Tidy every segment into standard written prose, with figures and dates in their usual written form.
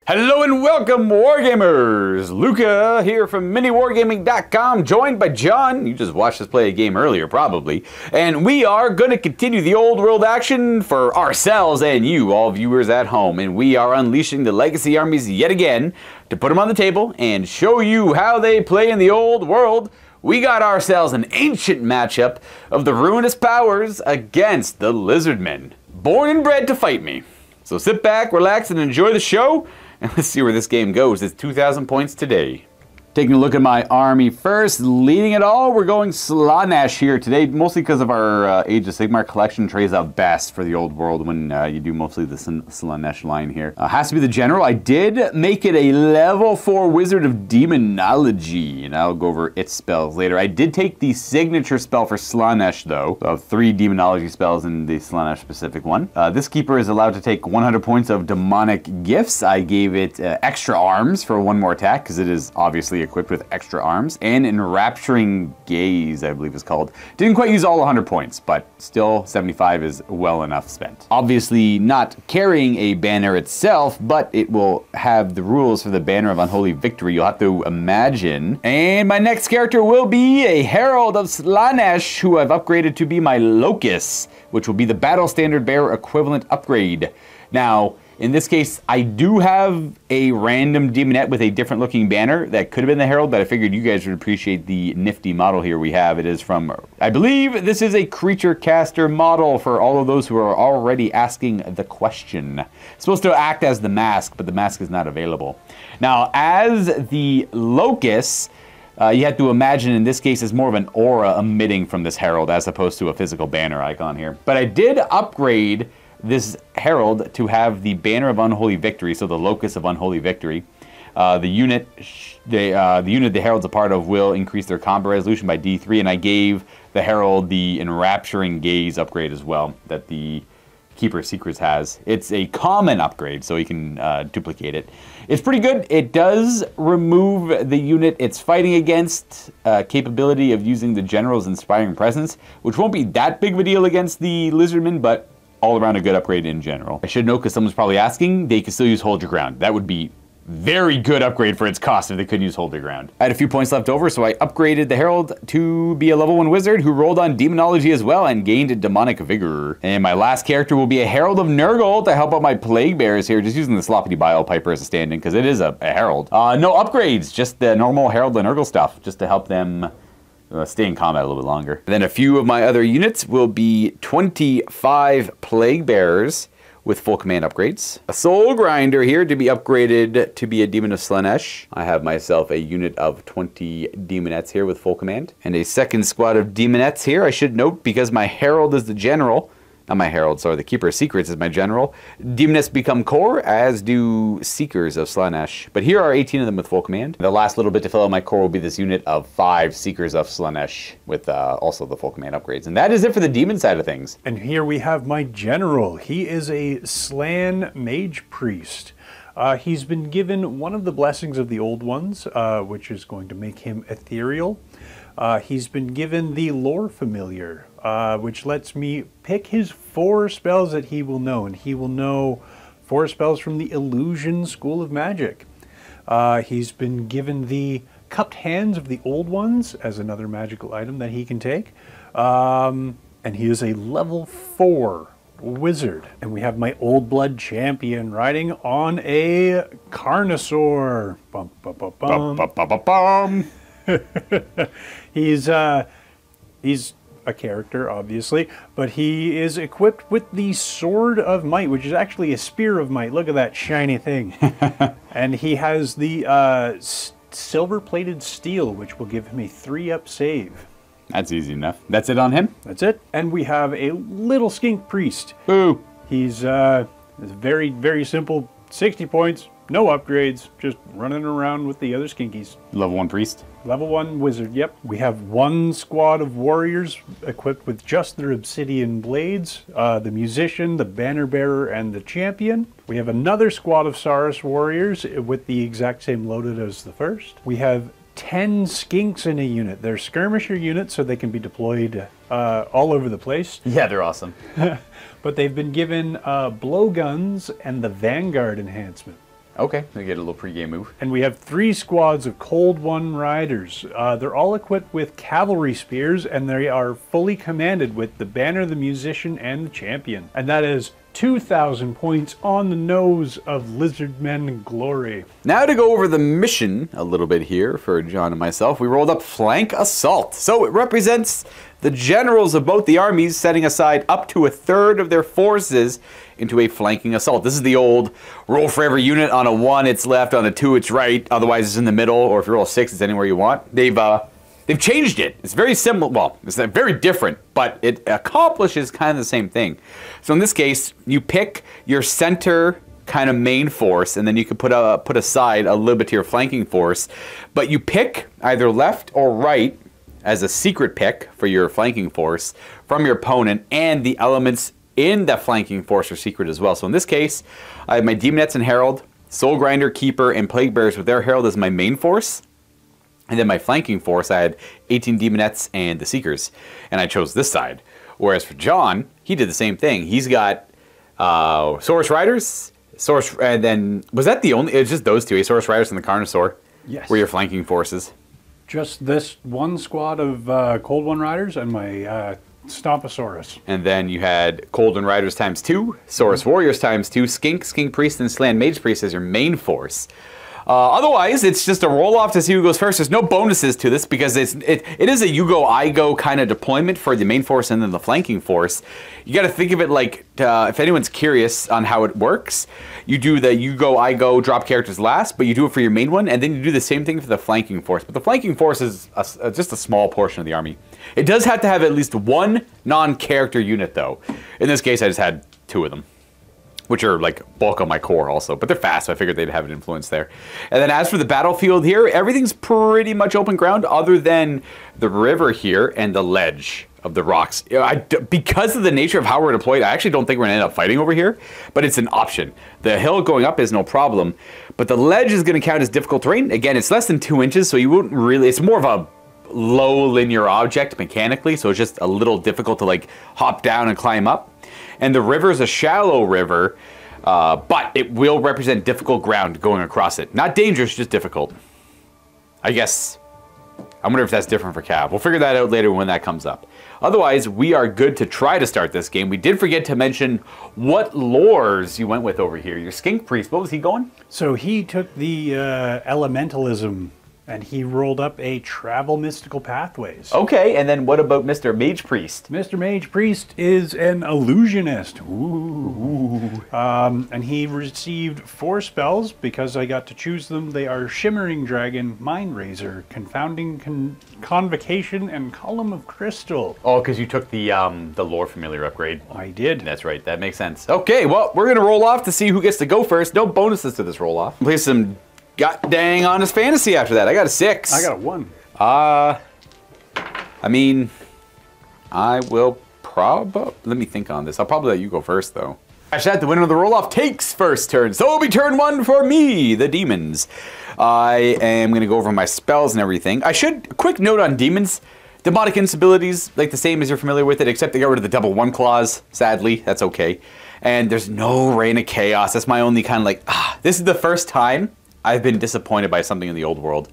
Hello and welcome, Wargamers! Luka here from MiniWarGaming.com, joined by John. You just watched us play a game earlier, probably. And we are going to continue the old world action for ourselves and you, all viewers at home. And we are unleashing the legacy armies yet again to put them on the table and show you how they play in the old world. We got ourselves an ancient matchup of the ruinous powers against the Lizardmen, born and bred to fight me. So sit back, relax, and enjoy the show. And let's see where this game goes. It's 2,000 points today. Taking a look at my army first, leading it all, we're going Slaanesh here today, mostly because of our Age of Sigmar collection trays out best for the old world when you do mostly the Slaanesh line here. Has to be the general. I did make it a level 4 Wizard of Demonology, and I'll go over its spells later. I did take the signature spell for Slaanesh, though, of 3 demonology spells in the Slaanesh specific one. This keeper is allowed to take 100 points of demonic gifts. I gave it extra arms for 1 more attack, because it is obviously equipped with extra arms, and Enrapturing Gaze, I believe is called. Didn't quite use all 100 points, but still 75 is well enough spent. Obviously not carrying a banner itself, but it will have the rules for the Banner of Unholy Victory. You'll have to imagine. And my next character will be a Herald of Slaanesh, who I've upgraded to be my Locus, which will be the Battle Standard Bearer equivalent upgrade. Now, in this case, I do have a random demonette with a different looking banner that could have been the Herald, but I figured you guys would appreciate the nifty model here we have. It is from, I believe this is a creature caster model for all of those who are already asking the question. It's supposed to act as the mask, but the mask is not available. Now, as the Locus, you have to imagine in this case it's more of an aura emitting from this Herald as opposed to a physical banner icon here. But I did upgrade this Herald to have the Banner of Unholy Victory, so the Locus of Unholy Victory. The unit the Herald's a part of will increase their combat resolution by D3, and I gave the Herald the Enrapturing Gaze upgrade as well that the Keeper of Secrets has. It's a common upgrade, so you can duplicate it. It's pretty good. It does remove the unit it's fighting against, capability of using the General's Inspiring Presence, which won't be that big of a deal against the Lizardmen, but all around a good upgrade in general. I should note, because someone's probably asking, they can still use Hold Your Ground. That would be very good upgrade for its cost if they could use Hold Your Ground. I had a few points left over, so I upgraded the Herald to be a level 1 wizard who rolled on Demonology as well and gained Demonic Vigor. And my last character will be a Herald of Nurgle to help out my Plague Bearers here, just using the Sloppity Bile Piper as a stand-in, because it is a Herald. No upgrades, just the normal Herald of Nurgle stuff, just to help them stay in combat a little bit longer. Then a few of my other units will be 25 Plague Bearers with full command upgrades. A Soul Grinder here to be upgraded to be a Demon of Slaanesh. I have myself a unit of 20 Demonettes here with full command. And a second squad of Demonettes here, I should note, because my Herald is the general. Not my Herald, sorry, the Keeper of Secrets is my general. Demonettes become core, as do Seekers of Slaanesh. But here are 18 of them with full command. The last little bit to fill out my core will be this unit of 5 Seekers of Slaanesh with also the full command upgrades. And that is it for the demon side of things. And here we have my general. He is a Slann Mage Priest. He's been given one of the blessings of the old ones, which is going to make him ethereal. He's been given the Lore Familiar, which lets me pick his 4 spells that he will know, and he will know 4 spells from the Illusion School of Magic. He's been given the Cupped Hands of the Old Ones as another magical item that he can take, and he is a level 4 wizard. And we have my Old Blood Champion riding on a Carnosaur. Bum, bum, bum, bum. Bum, bum, bum, bum. He's a character, obviously, but he is equipped with the Sword of Might, which is actually a Spear of Might. Look at that shiny thing. And he has the silver-plated steel, which will give him a 3-up save. That's easy enough. That's it on him? That's it. And we have a little skink priest. Boo! He's very, very simple. 60 points, no upgrades, just running around with the other skinkies. Level 1 priest? Level 1 wizard, yep. We have 1 squad of warriors equipped with just their obsidian blades, the musician, the banner bearer, and the champion. We have another squad of Saurus warriors with the exact same loaded as the first. We have 10 skinks in a unit. They're skirmisher units, so they can be deployed all over the place. Yeah, they're awesome. But they've been given blowguns and the Vanguard enhancement. Okay, they get a little pregame move. And we have 3 squads of Cold One Riders. They're all equipped with cavalry spears, and they are fully commanded with the Banner, the Musician, and the Champion. And that is 2,000 points on the nose of Lizardmen glory. Now to go over the mission a little bit here for John and myself, we rolled up Flank Assault. So it represents the generals of both the armies setting aside up to 1/3 of their forces into a flanking assault. This is the old roll for every unit. On a 1, it's left. On a 2, it's right. Otherwise, it's in the middle. Or if you roll a 6, it's anywhere you want. They've changed it. It's very similar. Well, it's very different, but it accomplishes kind of the same thing. So in this case, you pick your center kind of main force, and then you can put aside a little bit to your flanking force. But you pick either left or right as a secret pick for your flanking force from your opponent, and the elements in that flanking force are secret as well. So in this case, I have my Demonettes and Herald, Soul Grinder, Keeper, and Plague Bearers with their Herald as my main force. And then my flanking force, I had 18 Demonettes and the Seekers, and I chose this side. Whereas for John, he did the same thing. He's got Saurus Riders, and then, was that the only, it was just those two, Saurus Riders and the Carnosaur? Yes. Were your flanking forces? Just this one squad of Cold One Riders and my Stomposaurus. And then you had Cold One Riders ×2, Saurus Warriors ×2, Skink Priest, and Slan Mage Priest as your main force. Otherwise, it's just a roll-off to see who goes first. There's no bonuses to this because it is a you go, I go kind of deployment for the main force and then the flanking force. You got to think of it like, if anyone's curious on how it works, you do the you go, I go, drop characters last, but you do it for your main one, and then you do the same thing for the flanking force. But the flanking force is just a small portion of the army. It does have to have at least one non-character unit, though. In this case, I just had 2 of them, which are like bulk of my core also, but they're fast, so I figured they'd have an influence there. And then as for the battlefield here, everything's pretty much open ground other than the river here and the ledge of the rocks. Because of the nature of how we're deployed, I actually don't think we're gonna end up fighting over here, but it's an option. The hill going up is no problem, but the ledge is gonna count as difficult terrain. Again, it's less than 2 inches, so you wouldn't really, it's more of a low linear object mechanically, so it's just a little difficult to like hop down and climb up. And the river is a shallow river, but it will represent difficult ground going across it. Not dangerous, just difficult. I guess. I wonder if that's different for Cav. We'll figure that out later when that comes up. Otherwise, we are good to try to start this game. We did forget to mention what lores you went with over here. Your Skink Priest, what was he going? So he took the elementalism and he rolled up a Travel Mystical Pathways. Okay, and then what about Mr. Mage Priest? Mr. Mage Priest is an illusionist. Ooh. And he received 4 spells because I got to choose them. They are Shimmering Dragon, Mind Razor, Confounding Convocation, and Column of Crystal. Oh, because you took the Lore Familiar upgrade. I did. That's right, that makes sense. Okay, well, we're going to roll off to see who gets to go first. No bonuses to this roll off. Play some God dang honest fantasy after that. I got a 6. I got a 1. I mean, I will probably, let me think on this. I'll probably let you go first, though. Actually, the winner of the roll-off takes first turn, so it'll be turn 1 for me, the demons. I am going to go over my spells and everything. Quick note on demons. Demonic instabilities, like the same as you're familiar with it, except they got rid of the double 1 clause, sadly. That's okay. And there's no Reign of Chaos. That's my only kind of like, this is the first time I've been disappointed by something in the old world,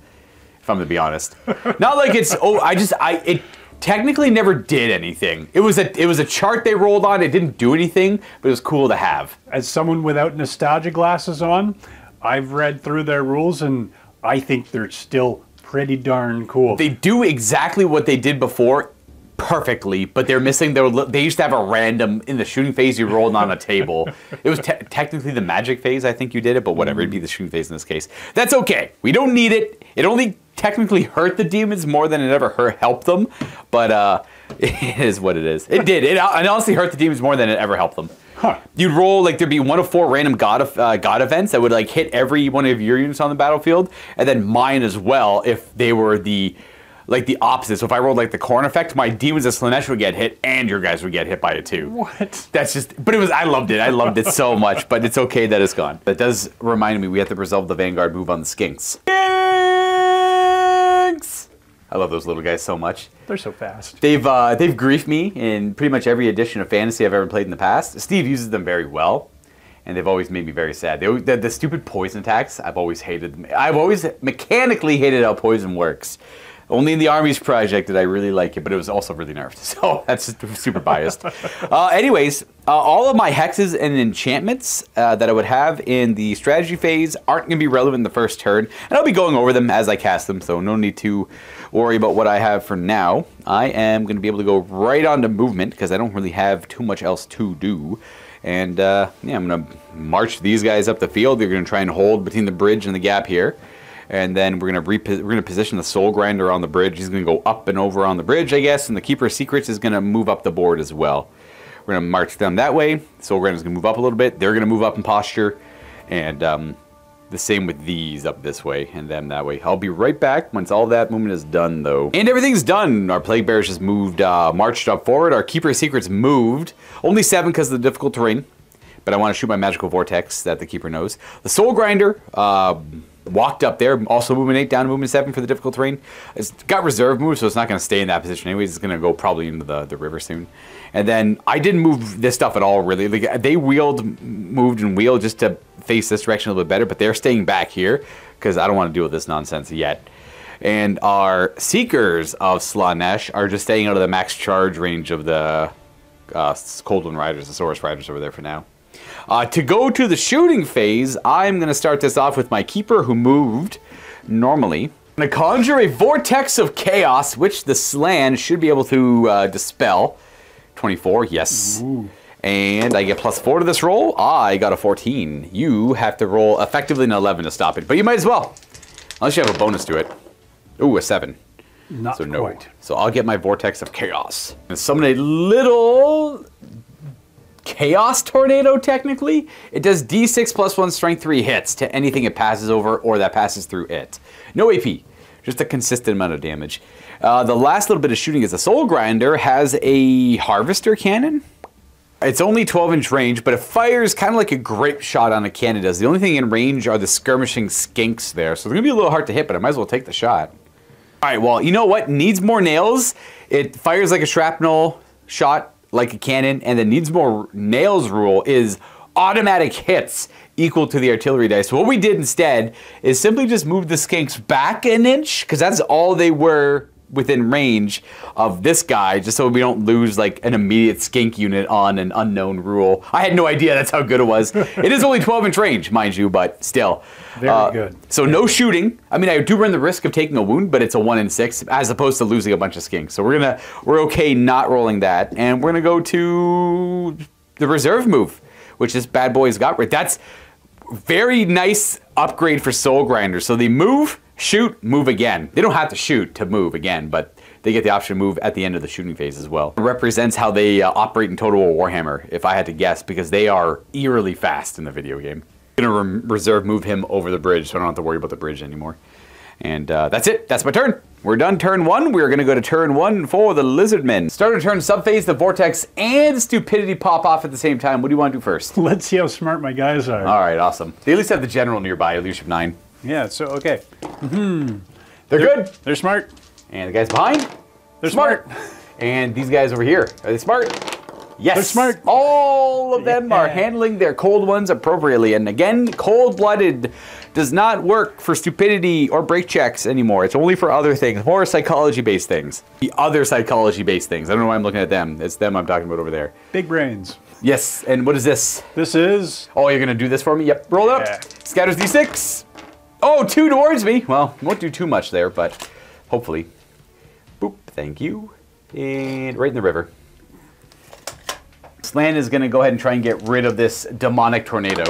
if I'm to be honest. Not like it's, it technically never did anything. It was a chart they rolled on. It didn't do anything, but it was cool to have. As someone without nostalgia glasses on, I've read through their rules and I think they're still pretty darn cool. They do exactly what they did before perfectly, but they're missing they used to have a random in the shooting phase you rolled on a table. It was technically the magic phase, I think you did it, but whatever, it'd be the shooting phase in this case. That's okay. We don't need it. It only technically hurt the demons more than it ever helped them, but it is what it is. It did. It honestly hurt the demons more than it ever helped them. Huh. You'd roll, like, there'd be 1 of 4 random god events that would like hit every one of your units on the battlefield, and then mine as well if they were the opposite. So if I rolled like the Corn effect, my demons of Slanesh would get hit and your guys would get hit by it too. What? That's just, but I loved it. I loved it so much, but it's okay that it's gone. That does remind me we have to preserve the Vanguard move on the Skinks. Skinks! I love those little guys so much. They're so fast. They've griefed me in pretty much every edition of Fantasy I've ever played in the past. Steve uses them very well. and they've always made me very sad. The stupid poison attacks, I've always hated them. I've always mechanically hated how poison works. Only in the Armies project did I really like it, but it was also really nerfed, so that's just super biased. Anyways, all of my hexes and enchantments that I would have in the strategy phase aren't going to be relevant in the first turn, and I'll be going over them as I cast them, so no need to worry about what I have for now. I am going to be able to go right on to movement, because I don't really have too much else to do. And yeah, I'm going to march these guys up the field. They're going to try and hold between the bridge and the gap here. And then we're gonna position the Soul Grinder on the bridge. He's gonna go up and over on the bridge, I guess, and the Keeper of Secrets is gonna move up the board as well. We're gonna march them that way. Soul Grinder's gonna move up a little bit. They're gonna move up in posture, and the same with these up this way and them that way. I'll be right back once all that movement is done, though. And everything's done. Our Plague Bearers just moved, marched up forward. Our Keeper of Secrets moved. Only 7 because of the difficult terrain, but I want to shoot my Magical Vortex that the Keeper knows. The Soul Grinder walked up there, also movement 8 down to movement 7 for the difficult terrain. It's got reserve move, so it's not going to stay in that position anyways. It's going to go probably into the river soon. And then I didn't move this stuff at all, really. Like, they moved and wheeled just to face this direction a little bit better, but they're staying back here because I don't want to deal with this nonsense yet. And our Seekers of Slaanesh are just staying out of the max charge range of the Coldwind Riders, the Saurus Riders over there for now. To go to the shooting phase, I'm going to start this off with my Keeper who moved normally. I'm going to conjure a Vortex of Chaos, which the Slan should be able to dispel. 24, yes. Ooh. And I get +4 to this roll. I got a 14. You have to roll effectively an 11 to stop it, but you might as well. Unless you have a bonus to it. Ooh, a 7. Not so no. quite. So I'll get my Vortex of Chaos. And summon a little Chaos Tornado, technically. It does D6 +1 strength 3 hits to anything it passes over or that passes through it. No AP, just a consistent amount of damage. The last little bit of shooting is the Soul Grinder has a Harvester Cannon. It's only 12-inch range, but it fires kind of like a grape shot on a cannon does. The only thing in range are the skirmishing skinks there, so they're going to be a little hard to hit, but I might as well take the shot. All right, well, you know what? Needs more nails. It fires like a shrapnel shot, like a cannon, and the needs more nails rule is automatic hits equal to the artillery dice. So what we did instead is simply just move the skinks back an inch, because that's all they were within range of this guy, just so we don't lose like an immediate skink unit on an unknown rule. I had no idea that's how good it was. It is only 12-inch range, mind you, but still. Very good. So no shooting. I mean, I do run the risk of taking a wound, but it's a 1 in 6 as opposed to losing a bunch of skinks. So we're okay not rolling that, and we're gonna go to the reserve move, which this bad boy's got right. That's very nice upgrade for Soul Grinder. So they move, shoot, move again. They don't have to shoot to move again, but they get the option to move at the end of the shooting phase as well. It represents how they operate in Total War Warhammer, if I had to guess, because they are eerily fast in the video game. I'm gonna reserve move him over the bridge, so I don't have to worry about the bridge anymore. And that's it. That's my turn. We're done turn 1. We're going to go to turn 1 for the Lizardmen. Start of turn, subphase, the Vortex, and Stupidity pop off at the same time. What do you want to do first? Let's see how smart my guys are. All right, awesome. They at least have the General nearby, Leadership 9. Yeah, so, okay. They're good. They're smart. And the guys behind? They're smart. And these guys over here, are they smart? Yes. They're smart. All of them are handling their cold ones appropriately. And again, cold-blooded does not work for stupidity or break checks anymore. It's only for other things, more psychology-based things. The other psychology-based things. I don't know why I'm looking at them. It's them I'm talking about over there. Big brains. Yes, and what is this? This is... Oh, you're gonna do this for me? Yep, roll it up. Scatters D6. Oh, 2 towards me. Well, won't do too much there, but hopefully. Boop, thank you. And right in the river. Slan is gonna go ahead and try and get rid of this demonic tornado.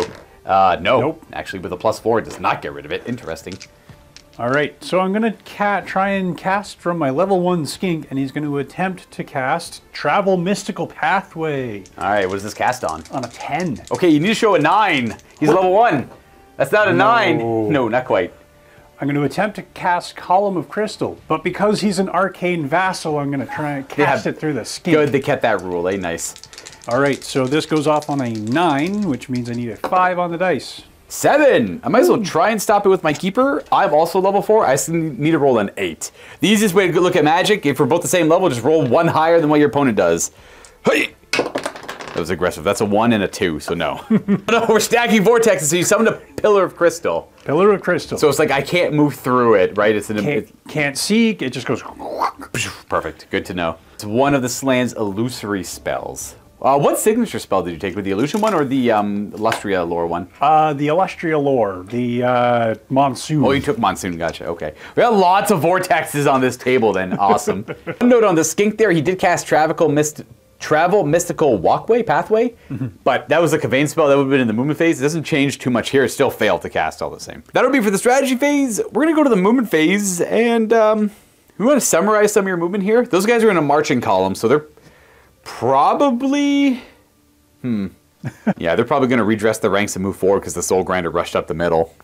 No. Nope. Actually, with a +4, it does not get rid of it. Interesting. All right, so I'm going to try and cast from my level 1 skink, and he's going to attempt to cast Travel Mystical Pathway. All right, what is this cast on? On a 10. Okay, you need to show a 9. He's level 1. That's not a 9. No, not quite. I'm going to attempt to cast Column of Crystal, but because he's an Arcane Vassal, I'm going to try and cast it through the skink. Good, they kept that rule, eh? Nice. All right, so this goes off on a 9, which means I need a 5 on the dice. 7! I might as well try and stop it with my Keeper. I'm also level 4. I still need to roll an 8. The easiest way to look at Magic, if we're both the same level, just roll 1 higher than what your opponent does. Hey! That was aggressive. That's a 1 and a 2, so no. No, we're stacking vortexes, so you summon a Pillar of Crystal. Pillar of Crystal. So it's like I can't move through it, right? It's can't see, it just goes... Perfect, good to know. It's one of the Slan's illusory spells. What signature spell did you take? With the illusion one or the Illustria lore one? The Illustria lore, the Monsoon. Oh, you took Monsoon, gotcha, okay. We got lots of vortexes on this table then, awesome. One note on the skink there, he did cast Travel Mystical Pathway, but that was a conveyance spell that would have been in the movement phase. It doesn't change too much here, it still failed to cast all the same. That'll be for the strategy phase. We're gonna go to the movement phase, and we wanna summarize some of your movement here. Those guys are in a marching column, so they're probably, yeah, they're probably going to redress the ranks and move forward because the Soul Grinder rushed up the middle.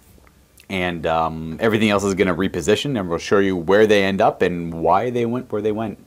And everything else is going to reposition, and we'll show you where they end up and why they went where they went.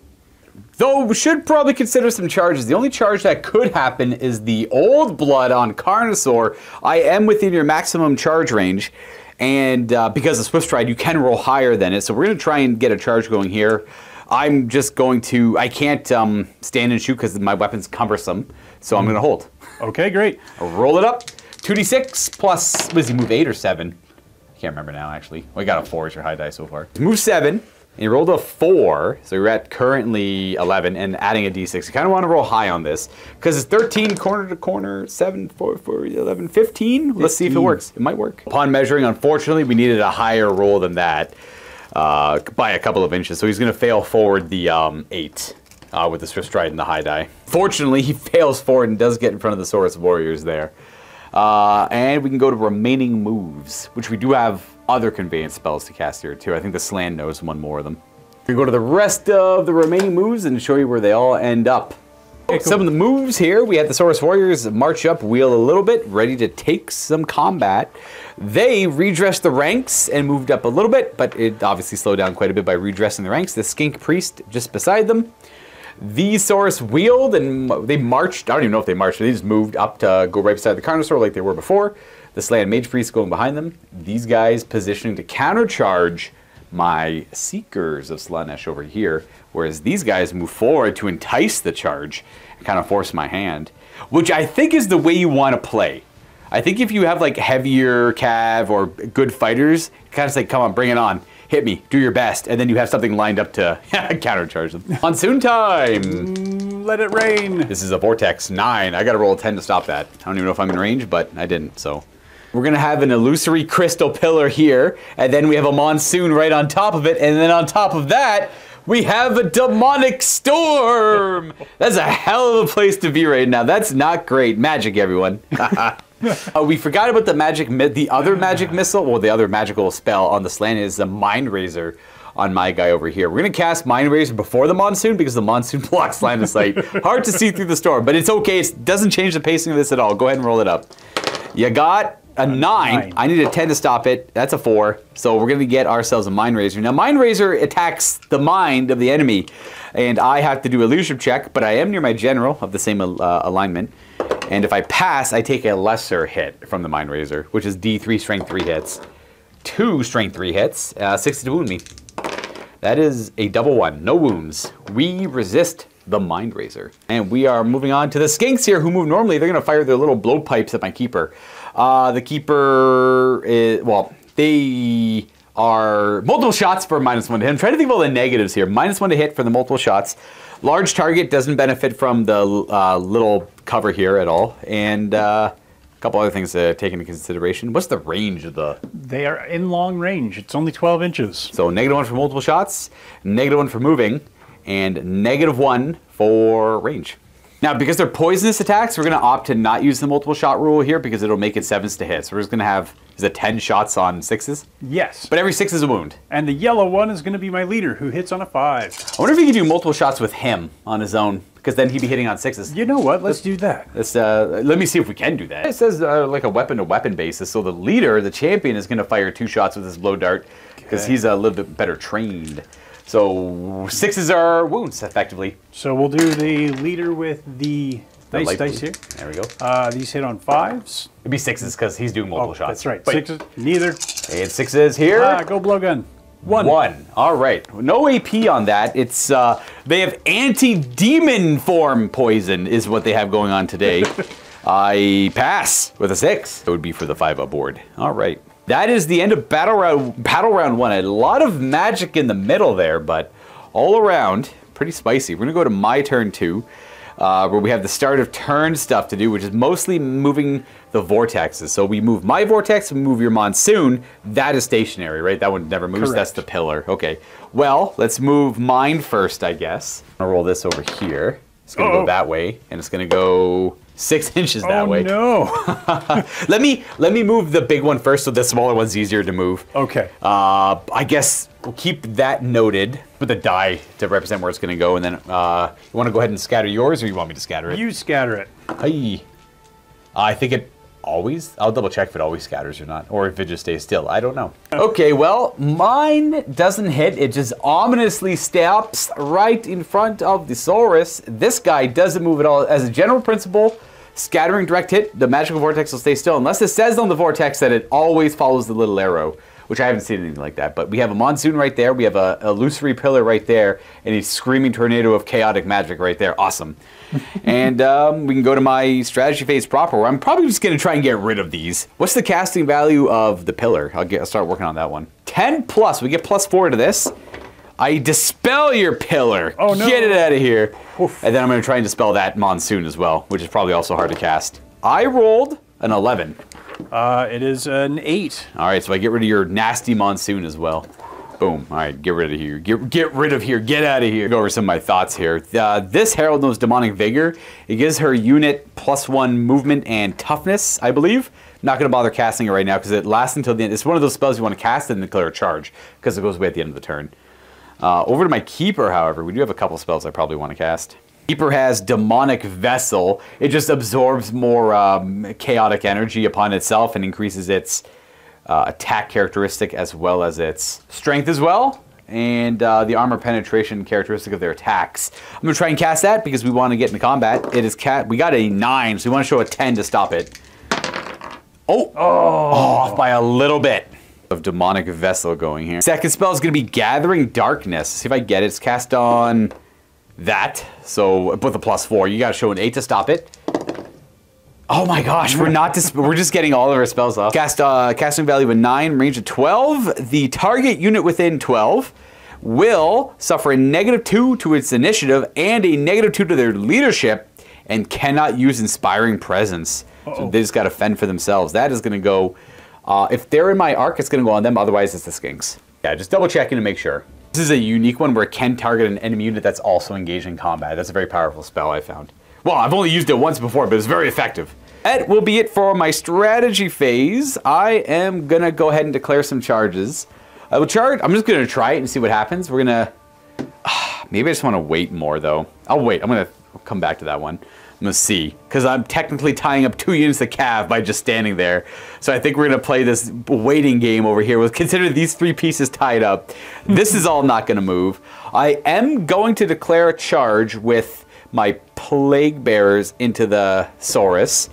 Though we should probably consider some charges. The only charge that could happen is the Old Blood on Carnosaur. I am within your maximum charge range, and because of Swift Stride, you can roll higher than it. So we're going to try and get a charge going here. I'm just going to, I can't stand and shoot because my weapon's cumbersome, so I'm going to hold. Okay, great. I'll roll it up. 2d6 plus, does he move 8 or 7? I can't remember now, actually. We got a 4 as your high die so far. Move 7, and you rolled a 4, so you're at currently 11, and adding a d6. You kind of want to roll high on this, because it's 13 corner to corner, 7, 4, 4, 11, 15. Let's see if it works. It might work. Upon measuring, unfortunately, we needed a higher roll than that. By a couple of inches, so he's going to fail forward the 8 with the Swift Stride and the high die. Fortunately, he fails forward and does get in front of the Saurus Warriors there. And we can go to remaining moves, which we do have other conveyance spells to cast here too. I think the Slan knows one more of them. We go to the rest of the remaining moves and show you where they all end up. Okay, cool. Some of the moves here, we had the Saurus Warriors march up, wheel a little bit, ready to take some combat. They redressed the ranks and moved up a little bit, but it obviously slowed down quite a bit by redressing the ranks. The Skink Priest just beside them. The Saurus wheeled and they marched. I don't even know if they marched. They just moved up to go right beside the Carnosaur like they were before. The Slan Mage Priest going behind them. These guys positioning to countercharge my Seekers of Slaanesh over here, whereas these guys move forward to entice the charge and kind of force my hand, which I think is the way you want to play. I think if you have like heavier cav or good fighters, kind of say, come on, bring it on, hit me, do your best, and then you have something lined up to countercharge them. Monsoon time! Let it rain! This is a Vortex 9. I gotta roll a 10 to stop that. I don't even know if I'm in range, but I didn't, so. We're gonna have an illusory crystal pillar here, and then we have a monsoon right on top of it, and then on top of that, we have a demonic storm! That's a hell of a place to be right now. That's not great. Magic, everyone. We forgot about the other magic missile, well, the other magical spell on the Slan is the Mind Razor on my guy over here. We're gonna cast Mind Razor before the monsoon because the monsoon blocks line of sight. Hard to see through the storm, but it's okay. It doesn't change the pacing of this at all. Go ahead and roll it up. You got a 9. I need a 10 to stop it. That's a 4. So we're gonna get ourselves a Mind Razor. Now, Mind Razor attacks the mind of the enemy, and I have to do a leadership check, but I am near my general of the same alignment. And if I pass, I take a lesser hit from the Mind Razor, which is D3 Strength 3 hits. 2 Strength 3 hits, 60 to wound me. That is a double 1, no wounds. We resist the Mind Razor. And we are moving on to the Skinks here, who move normally. They're gonna fire their little blowpipes at my Keeper. The Keeper is, well, they are multiple shots for -1 to hit. I'm trying to think of all the negatives here. -1 to hit for the multiple shots. Large target doesn't benefit from the little cover here at all. And a couple other things to take into consideration. What's the range of the... They are in long range. It's only 12 inches. So -1 for multiple shots, -1 for moving, and -1 for range. Now, because they're poisonous attacks, we're going to opt to not use the multiple shot rule here because it'll make it 7s to hit. So we're just going to have, is it 10 shots on 6s? Yes. But every 6 is a wound. And the yellow one is going to be my leader, who hits on a 5. I wonder if you could do multiple shots with him on his own, because then he'd be hitting on 6s. You know what? Let's do that. Let's, let me see if we can do that. It says like a weapon-to-weapon basis, so the leader, the champion, is going to fire 2 shots with his blow dart because he's a little bit better trained. So 6s are wounds, effectively. So we'll do the leader with the nice dice here. There we go. These hit on 5s. It'd be 6s because he's doing multiple shots. That's right. Wait. 6s, neither. And 6s here. Go blowgun. 1. 1. All right. No AP on that. It's They have anti-demon form poison is what they have going on today. I pass with a 6. It would be for the 5-up board. All right. That is the end of battle round 1. A lot of magic in the middle there, but all around, pretty spicy. We're going to go to my turn 2. Where we have the start of turn stuff to do, which is mostly moving the vortexes. So we move my vortex, we move your monsoon. That is stationary, right? That one never moves. Correct. That's the pillar. Okay. Well, let's move mine first, I guess. I'll roll this over here. It's going to go that way, and it's going to go 6 inches that way. Oh, no. Let me move the big one first so the smaller one's easier to move. Okay. I guess we'll keep that noted with a die to represent where it's going to go, and then you want to go ahead and scatter yours, or you want me to scatter it? You scatter it. Aye. I think it always, I'll double check if it always scatters or not, or if it just stays still. I don't know. Okay, well, mine doesn't hit. It just ominously stops right in front of the Saurus. This guy doesn't move at all. As a general principle, scattering direct hit, the magical vortex will stay still, unless it says on the vortex that it always follows the little arrow, which I haven't seen anything like that. But we have a monsoon right there, we have a illusory pillar right there, and a screaming tornado of chaotic magic right there. Awesome. And we can go to my strategy phase proper, where I'm probably just going to try and get rid of these. What's the casting value of the pillar? I'll start working on that one. 10 plus. We get +4 to this. I dispel your pillar. Oh, no. Get it out of here. Oof. And then I'm going to try and dispel that monsoon as well, which is probably also hard to cast. I rolled an 11. It is an 8. All right, so I get rid of your nasty monsoon as well. Boom. All right, get rid of here. Get rid of here. Get out of here. Go over some of my thoughts here. This Herald knows Demonic Vigor. It gives her unit +1 movement and toughness, I believe. Not going to bother casting it right now because it lasts until the end. It's one of those spells you want to cast and declare a charge because it goes away at the end of the turn. Over to my Keeper, however, we do have a couple spells I probably want to cast. Keeper has Demonic Vessel. It just absorbs more chaotic energy upon itself and increases its attack characteristic as well as its strength as well, and the armor penetration characteristic of their attacks. I'm going to try and cast that because we want to get into combat. It is we got a 9, so we want to show a 10 to stop it. Oh, off by a little bit. Of Demonic Vessel going here. Second spell is going to be Gathering Darkness. See if I get it. It's cast on that, so with a +4. You got to show an 8 to stop it. Oh my gosh, we're just getting all of our spells off. Casting value of a 9, range of 12. The target unit within 12 will suffer a -2 to its initiative and a -2 to their leadership and cannot use Inspiring Presence. So they just got to fend for themselves. That is going to go, if they're in my arc, it's going to go on them. Otherwise, it's the skinks. Yeah, just double checking to make sure. This is a unique one where it can target an enemy unit that's also engaged in combat. That's a very powerful spell, I found. Well, I've only used it once before, but it's very effective. That will be it for my strategy phase. I am going to go ahead and declare some charges. I will charge. I'm just going to try it and see what happens. We're going to... maybe I just want to wait more, though. I'll wait. I'm going to come back to that one. I'm going to see. Because I'm technically tying up 2 units of cav by just standing there. So I think we're going to play this waiting game over here. We'll consider these 3 pieces tied up. This is all not going to move. I am going to declare a charge with my Plague Bearers into the Saurus.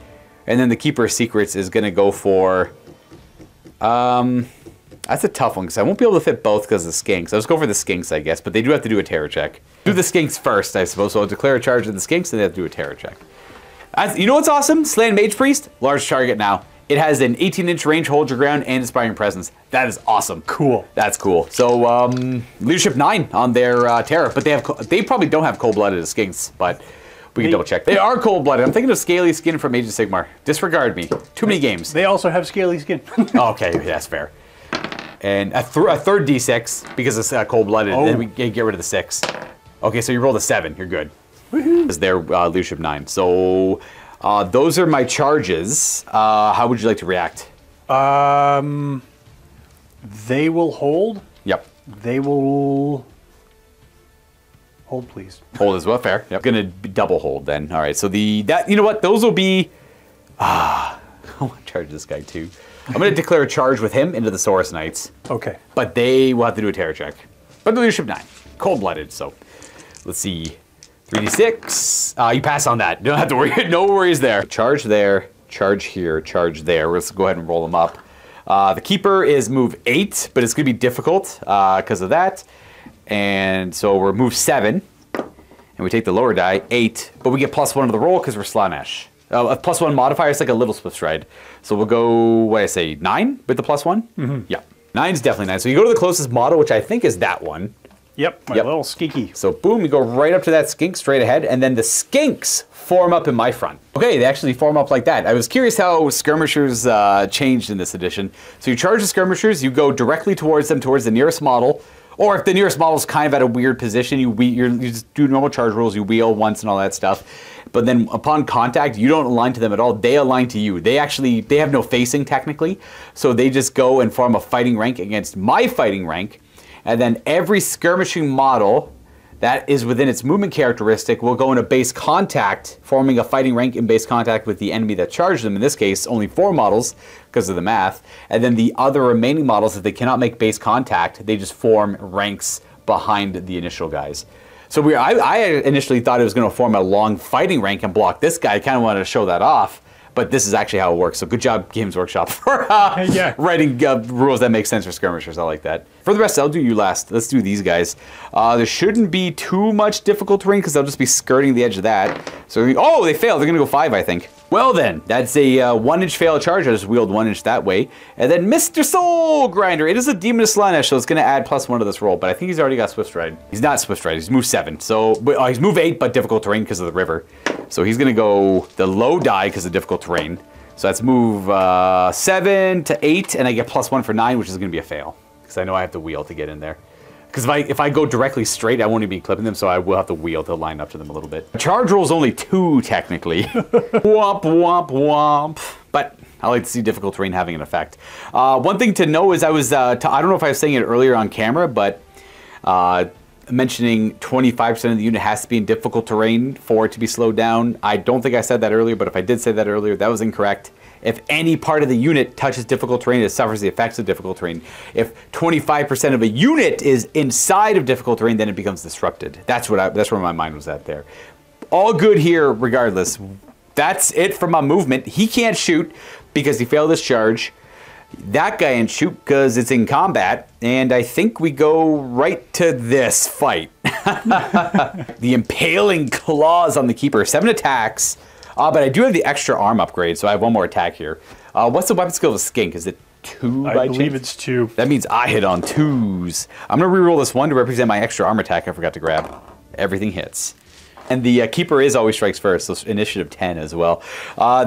And then the Keeper of Secrets is going to go for... that's a tough one, because I won't be able to fit both because of the skinks. I'll just go for the skinks, I guess, but they do have to do a terror check. Do the skinks first, I suppose, so I'll declare a charge of the skinks, and they have to do a terror check. You know what's awesome? Slaying Mage Priest, large target now. It has an 18-inch range, hold your ground, and Inspiring Presence. That is awesome. Cool. That's cool. So, Leadership 9 on their terror, but they probably don't have cold-blooded as skinks, but... we can double check. They are cold-blooded. I'm thinking of Scaly Skin from Age of Sigmar. Disregard me. Too many games. They also have Scaly Skin. Okay, that's fair. And a third D6 because it's cold-blooded. Then we get rid of the 6. Okay, so you rolled a 7. You're good. Because they're Leadership 9. So those are my charges. How would you like to react? They will hold. Yep. They will... hold, please. Hold as well, fair. Yep. Gonna double hold then. All right, so you know what? Those will be, I want to charge this guy too. I'm gonna declare a charge with him into the Saurus Knights. Okay. But they will have to do a terror check. But the Leadership 9, cold-blooded, so. Let's see, 3d6. You pass on that. You don't have to worry, no worries there. Charge there, charge here, charge there. Let's go ahead and roll them up. The Keeper is move 8, but it's gonna be difficult because of that. And so we're move 7. And we take the lower die, 8, but we get +1 to the roll because we're Slanesh. A +1 modifier is like a little Swift Stride. So we'll go, what did I say, 9 with the +1? Mm-hmm. Yeah. 9's definitely 9. So you go to the closest model, which I think is that one. Yep, my little skinky. So boom, you go right up to that skink straight ahead, and then the skinks form up in my front. Okay, they actually form up like that. I was curious how skirmishers changed in this edition. So you charge the skirmishers, you go directly towards them, towards the nearest model, or if the nearest model is kind of at a weird position, you just do normal charge rolls, you wheel once and all that stuff. But then upon contact, you don't align to them at all. They align to you. They have no facing technically, so they just go and form a fighting rank against my fighting rank. And then every skirmishing model that is within its movement characteristic will go into base contact, forming a fighting rank in base contact with the enemy that charged them. In this case, only 4 models because of the math. And then the other remaining models, if they cannot make base contact, they just form ranks behind the initial guys. So I initially thought it was going to form a long fighting rank and block this guy. I kind of wanted to show that off. But this is actually how it works. So good job, Games Workshop, for writing rules that make sense for skirmishers. I like that. For the rest, I'll do you last. Let's do these guys. There shouldn't be too much difficult terrain because they'll just be skirting the edge of that. So, oh, they failed. They're going to go 5, I think. Well then, that's a 1-inch fail charge. I just wheeled 1 inch that way. And then Mr. Soul Grinder. It is a Demon of Slanesh, so it's going to add +1 to this roll. But I think he's already got Swift Stride. He's not Swift Stride. He's move 7. So he's move 8, but difficult terrain because of the river. So he's going to go the low die because of difficult terrain. So that's move 7 to 8, and I get +1 for 9, which is going to be a fail. Because I know I have to wheel to get in there. Because if I go directly straight, I won't even be clipping them, so I will have to wheel to line up to them a little bit. Charge roll is only 2, technically. Womp, womp, womp. But I like to see difficult terrain having an effect. One thing to know is I don't know if I was saying it earlier on camera, but mentioning 25% of the unit has to be in difficult terrain for it to be slowed down. I don't think I said that earlier, but if I did say that earlier, that was incorrect. If any part of the unit touches difficult terrain, it suffers the effects of difficult terrain. If 25% of a unit is inside of difficult terrain, then it becomes disrupted. That's where my mind was at there. All good here, regardless. That's it for my movement. He can't shoot because he failed his charge. That guy can shoot because it's in combat. And I think we go right to this fight. The Impaling Claws on the Keeper. 7 attacks. But I do have the extra arm upgrade, so I have 1 more attack here. What's the weapon skill of a skink? Is it 2 by chance? I believe it's 2. That means I hit on 2s. I'm going to reroll this 1 to represent my extra arm attack I forgot to grab. Everything hits. And the Keeper is always strikes first, so initiative 10 as well.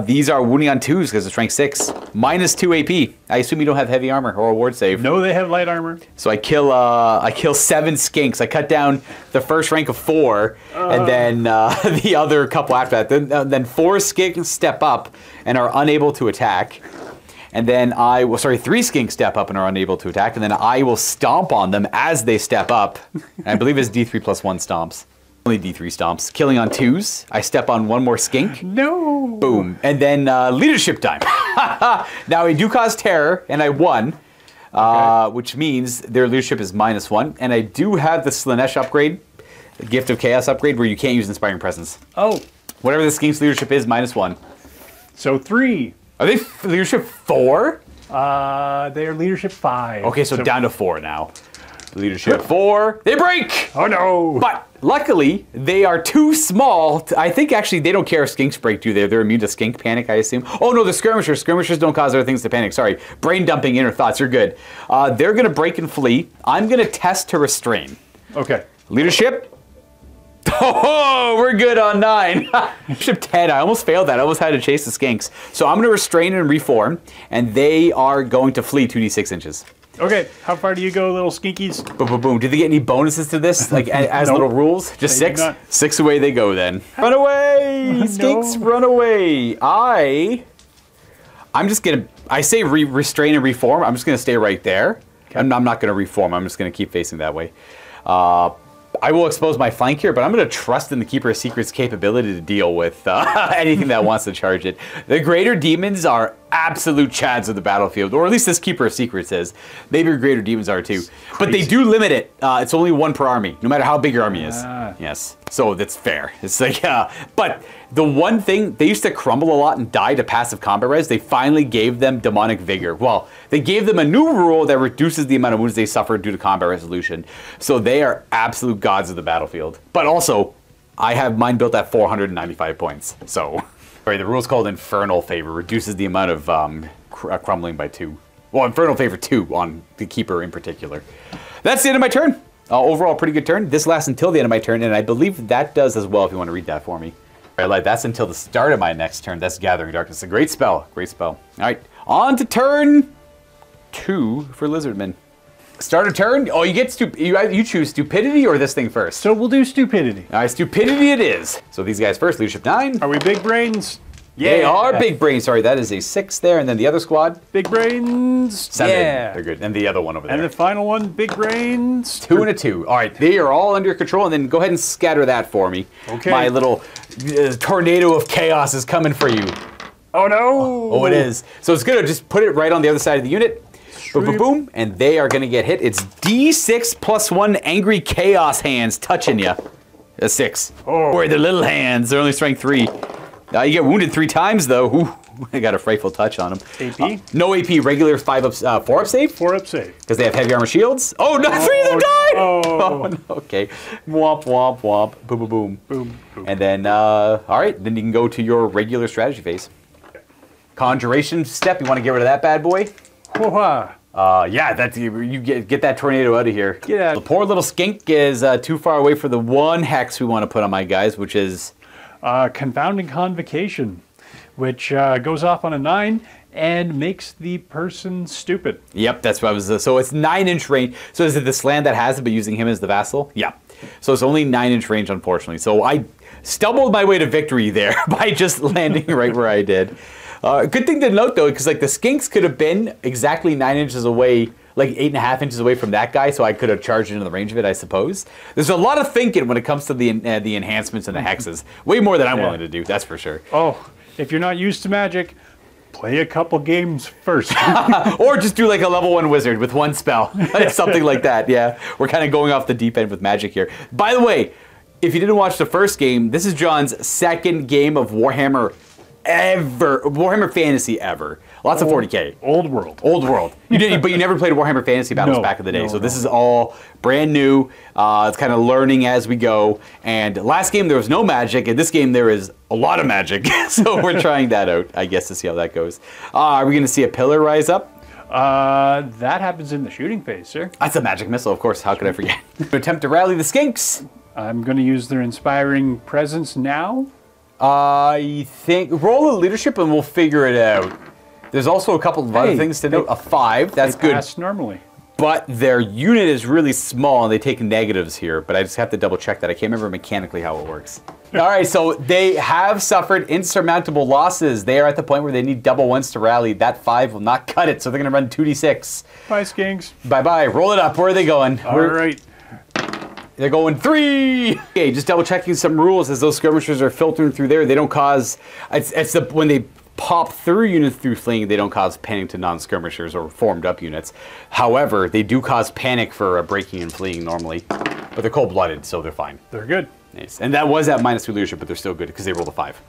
These are wounding on 2s because it's rank 6. -2 AP. I assume you don't have heavy armor or a ward save. No, they have light armor. So I kill 7 skinks. I cut down the first rank of 4, and then the other couple after that. Then 4 skinks step up and are unable to attack. And then 3 skinks step up and are unable to attack. And then I will stomp on them as they step up. And I believe it's D3+1 stomps. Only D3 stomps. Killing on 2s. I step on 1 more skink. No. Boom. And then leadership time. Now I do cause terror, and I won. Okay. Which means their leadership is -1. And I do have the Slanesh upgrade, the Gift of Chaos upgrade, where you can't use Inspiring Presence. Oh. Whatever the skink's leadership is, -1. So 3. Are they leadership 4? They are leadership 5. Okay, so down to 4 now. Leadership 4. They break! Oh no! But luckily, they are too small. I think actually they don't care if skinks break, do they? They're immune to skink panic, I assume. Oh no, the skirmishers. Skirmishers don't cause other things to panic. Sorry. Brain dumping inner thoughts. You're good. They're going to break and flee. I'm going to test to restrain. Okay. Leadership. Oh, we're good on 9. Leadership 10. I almost failed that. I almost had to chase the skinks. So I'm going to restrain and reform, and they are going to flee 2d6 inches. Okay, how far do you go, little skinkies? Boom, boom, boom. Did they get any bonuses to this, like as Nope. little rules? Just 6? 6 away they go then. Run away! Skinks, No. run away! I'm just gonna, I say restrain and reform. I'm just gonna stay right there. Okay. I'm not gonna reform. I'm just gonna keep facing that way. I will expose my flank here, but I'm going to trust in the Keeper of Secrets' capability to deal with anything that wants to charge it. The greater demons are absolute chads of the battlefield, or at least this Keeper of Secrets is. Maybe greater demons are too. But they do limit it. It's only 1 per army, no matter how big your army is. Yes. So that's fair. It's like, but the one thing, they used to crumble a lot and die to passive combat res. They finally gave them demonic vigor. Well, they gave them a new rule that reduces the amount of wounds they suffer due to combat resolution. So they are absolute gods of the battlefield. But also, I have mine built at 495 points. So, sorry, the rule's called Infernal Favor. Reduces the amount of crumbling by 2. Well, Infernal Favor 2 on the Keeper in particular. That's the end of my turn. Overall, pretty good turn. This lasts until the end of my turn, and I believe that does as well if you want to read that for me. All right, like that's until the start of my next turn. That's Gathering Darkness. A great spell. Great spell. All right, on to turn 2 for Lizardmen. Start a turn. Oh, you get you choose Stupidity or this thing first. So we'll do Stupidity. All right, Stupidity it is. So these guys first. Leadership 9. Are we big brains? Yeah. They are big brains. Sorry, that is a 6 there, and then the other squad. Big brains. 7. Yeah. They're good. And the other one over there. And the final one, big brains. 2 and a 2. All right, they are all under control, and then go ahead and scatter that for me. Okay. My little tornado of chaos is coming for you. Oh no! Oh, it is. So it's good. Just put it right on the other side of the unit. Boom, boom, boom, and they are going to get hit. It's D6 plus 1 angry chaos hands touching you. A 6. Oh. Or the little hands. They're only strength 3. You get wounded 3 times though. Ooh, I got a frightful touch on them. AP? No AP. Regular 4 up save. 4 up save. Because they have heavy armor shields. Oh no! 3 of them died. Oh no. Okay. Womp womp womp. Boom boom boom. Boom. Boom. And then all right. Then you can go to your regular strategy phase. Conjuration step. You want to get rid of that bad boy? Hoo-ha. Yeah, that's you get that tornado out of here. Get out. The poor little skink is too far away for the 1 hex we want to put on my guys, which is Confounding Convocation, which goes off on a 9 and makes the person stupid. Yep, that's what I was. So it's 9-inch range. So is it this land that has it, but using him as the vassal? Yeah. So it's only 9-inch range, unfortunately. So I stumbled my way to victory there by just landing right where I did. Good thing to note though, because like the skinks could have been exactly 9 inches away, like 8.5 inches away from that guy, so I could have charged into the range of it, I suppose. There's a lot of thinking when it comes to the enhancements and the hexes. Way more than I'm willing to do, that's for sure. Oh, if you're not used to Magic, play a couple games first. Or just do like a level 1 wizard with 1 spell. Something like that, yeah. We're kind of going off the deep end with Magic here. By the way, if you didn't watch the first game, this is John's 2nd game of Warhammer ever. Warhammer Fantasy ever. Lots of 40K. Old world. Old world. You did, but you never played Warhammer Fantasy Battles back in the day. So this is all brand new. It's kind of learning as we go. And last game there was no magic. In this game there is a lot of magic. So we're trying that out, I guess, to see how that goes. Are we going to see a pillar rise up? That happens in the shooting phase, sir. That's a magic missile, of course. How could I forget? Attempt to rally the skinks. I'm going to use their inspiring presence now. I think roll a leadership and we'll figure it out. There's also a couple of other things to note. A 5, that's good. Pass normally. But their unit is really small and they take negatives here, but I just have to double check that. I can't remember mechanically how it works. All right, so they have suffered insurmountable losses. They are at the point where they need double 1s to rally. That 5 will not cut it, so they're gonna run 2d6. Bye, skinks. Bye-bye, roll it up. Where are they going? All right. They're going 3. Okay, just double checking some rules as those skirmishers are filtering through there. They don't cause, when they pop through units through fleeing, they don't cause panic to non-skirmishers or formed up units. However, they do cause panic for breaking and fleeing normally, but they're cold-blooded, so they're fine. They're good. Nice. And that was at -2 leadership, but they're still good because they rolled a 5.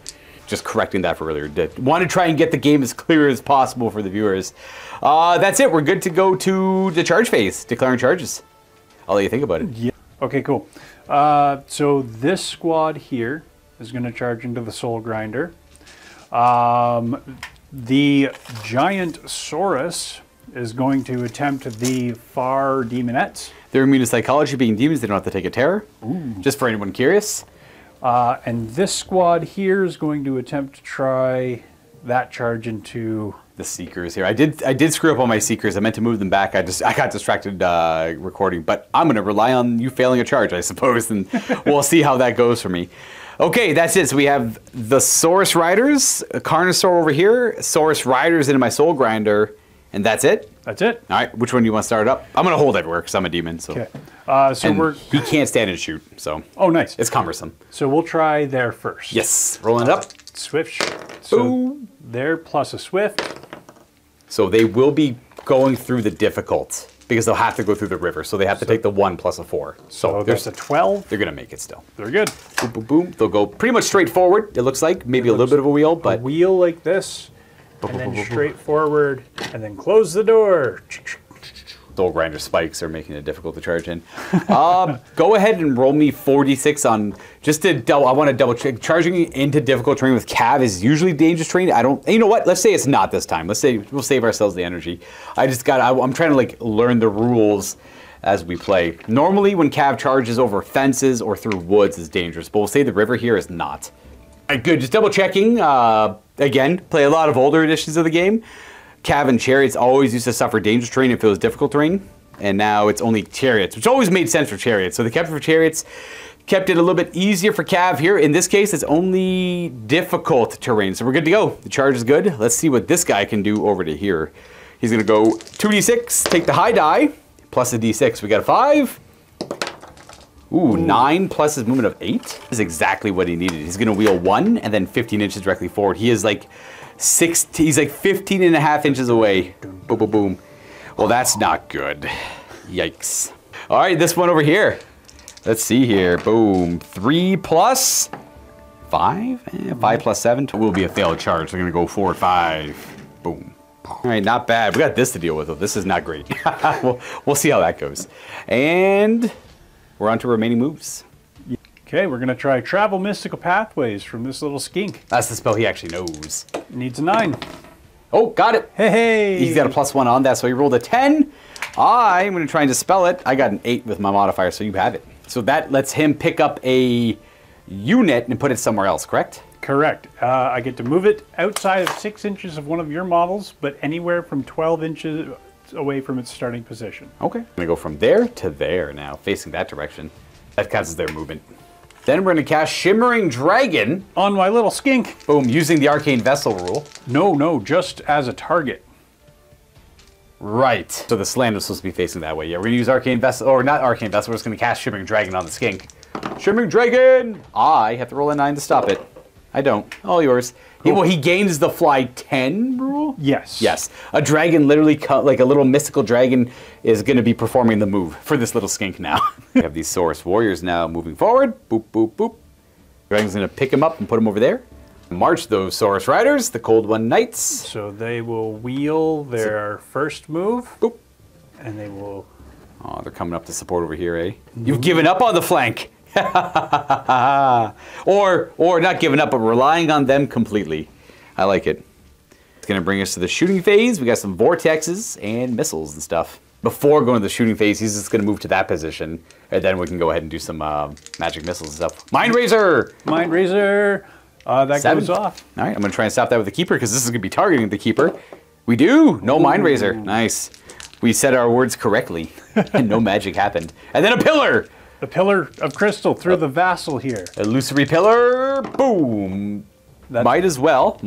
Just correcting that for earlier. Want to try and get the game as clear as possible for the viewers. That's it. We're good to go to the charge phase, declaring charges. I'll let you think about it. Yeah. Okay, cool. So this squad here is going to charge into the Soul Grinder. The Giant Saurus is going to attempt the Far Demonettes. They're immune to psychology, being demons. They don't have to take a terror. Ooh. Just for anyone curious. And this squad here is going to attempt to try that charge into the Seekers here. I did screw up on my Seekers. I meant to move them back. I got distracted recording, but I'm going to rely on you failing a charge, I suppose, and we'll see how that goes for me. Okay, that's it. So we have the Saurus Riders, a Carnosaur over here, Saurus Riders into my Soul Grinder, and that's it? That's it. All right, which one do you want to start up? I'm going to hold everywhere because I'm a demon. So. Okay. He can't stand and shoot, so. Oh, nice. It's cumbersome. So we'll try there first. Yes. Rolling it up. Swift shot. So there plus a swift. So they will be going through the difficult because they'll have to go through the river. So they have to take the 1 plus a 4. So there's a 12. They're going to make it still. They're good. Boom, boom, boom. They'll go pretty much straight forward, it looks like. Maybe a little bit of a wheel, but. A wheel like this, and then straight forward, and then close the door. Soul Grinder spikes are making it difficult to charge in. Go ahead and roll me 4d6 on, just to double, I want to double check. Charging into difficult terrain with Cav is usually dangerous terrain. I don't, you know what, let's say it's not this time. Let's say we'll save ourselves the energy. I'm trying to like learn the rules as we play. Normally when Cav charges over fences or through woods is dangerous, but we'll say the river here is not. All right, good, just double checking. Again, play a lot of older editions of the game. Cav and Chariots always used to suffer dangerous terrain if it was difficult terrain, and now it's only Chariots, which always made sense for Chariots. So they kept it for Chariots, kept it a little bit easier for Cav here. In this case, it's only difficult terrain, so we're good to go. The charge is good. Let's see what this guy can do over to here. He's gonna go 2d6, take the high die, plus a d6. We got a 5. Ooh, 9 plus his movement of 8. This is exactly what he needed. He's gonna wheel 1 and then 15 inches directly forward. He is like he's like 15 and a half inches away. Boom, boom, boom. Well, that's not good. Yikes. All right, this one over here. Let's see here. Boom. 3 plus 5? 5 plus 7 will be a failed charge. So we're gonna go 4 or 5. Boom. All right, not bad. We got this to deal with. This is not great. We'll see how that goes. And we're on to remaining moves. Okay, we're going to try Travel Mystical Pathways from this little skink. That's the spell he actually knows. Needs a 9. Oh, got it. Hey! He's got a +1 on that, so he rolled a 10. I'm going to try and dispel it. I got an 8 with my modifier, so you have it. So that lets him pick up a unit and put it somewhere else, correct? Correct. I get to move it outside of 6 inches of one of your models, but anywhere from 12 inches away from its starting position. Okay. I'm going to go from there to there now, facing that direction. That counts as their movement. Then we're going to cast Shimmering Dragon. On my little skink. Boom, using the Arcane Vessel rule. No, just as a target. Right. So the slam is supposed to be facing that way. Yeah, we're going to use Arcane Vessel, or not Arcane Vessel, we're just going to cast Shimmering Dragon on the skink. Shimmering Dragon! I have to roll a 9 to stop it. I don't. All yours. Cool. Well, he gains the fly 10 rule? Yes. Yes. A dragon literally, like a little mystical dragon, is going to be performing the move for this little skink now. We have these Saurus warriors now moving forward. Boop, boop, boop. Dragon's going to pick him up and put him over there. March those Saurus riders, the Cold One Knights. So they will wheel their first move. Boop. And they will... Oh, they're coming up to support over here, eh? You've given up on the flank. or not giving up, but relying on them completely. I like it. It's going to bring us to the shooting phase. We got some vortexes and missiles and stuff. Before going to the shooting phase, he's just going to move to that position, and then we can go ahead and do some magic missiles and stuff. Mind Razor! Mind Razor! That 7 goes off. All right, I'm going to try and stop that with the Keeper, because this is going to be targeting the Keeper. We do! No Mind Razor. Nice. We said our words correctly, and no magic happened. And then a Pillar! The Pillar of Crystal through the Vassal here. Illusory Pillar, boom. Might as well.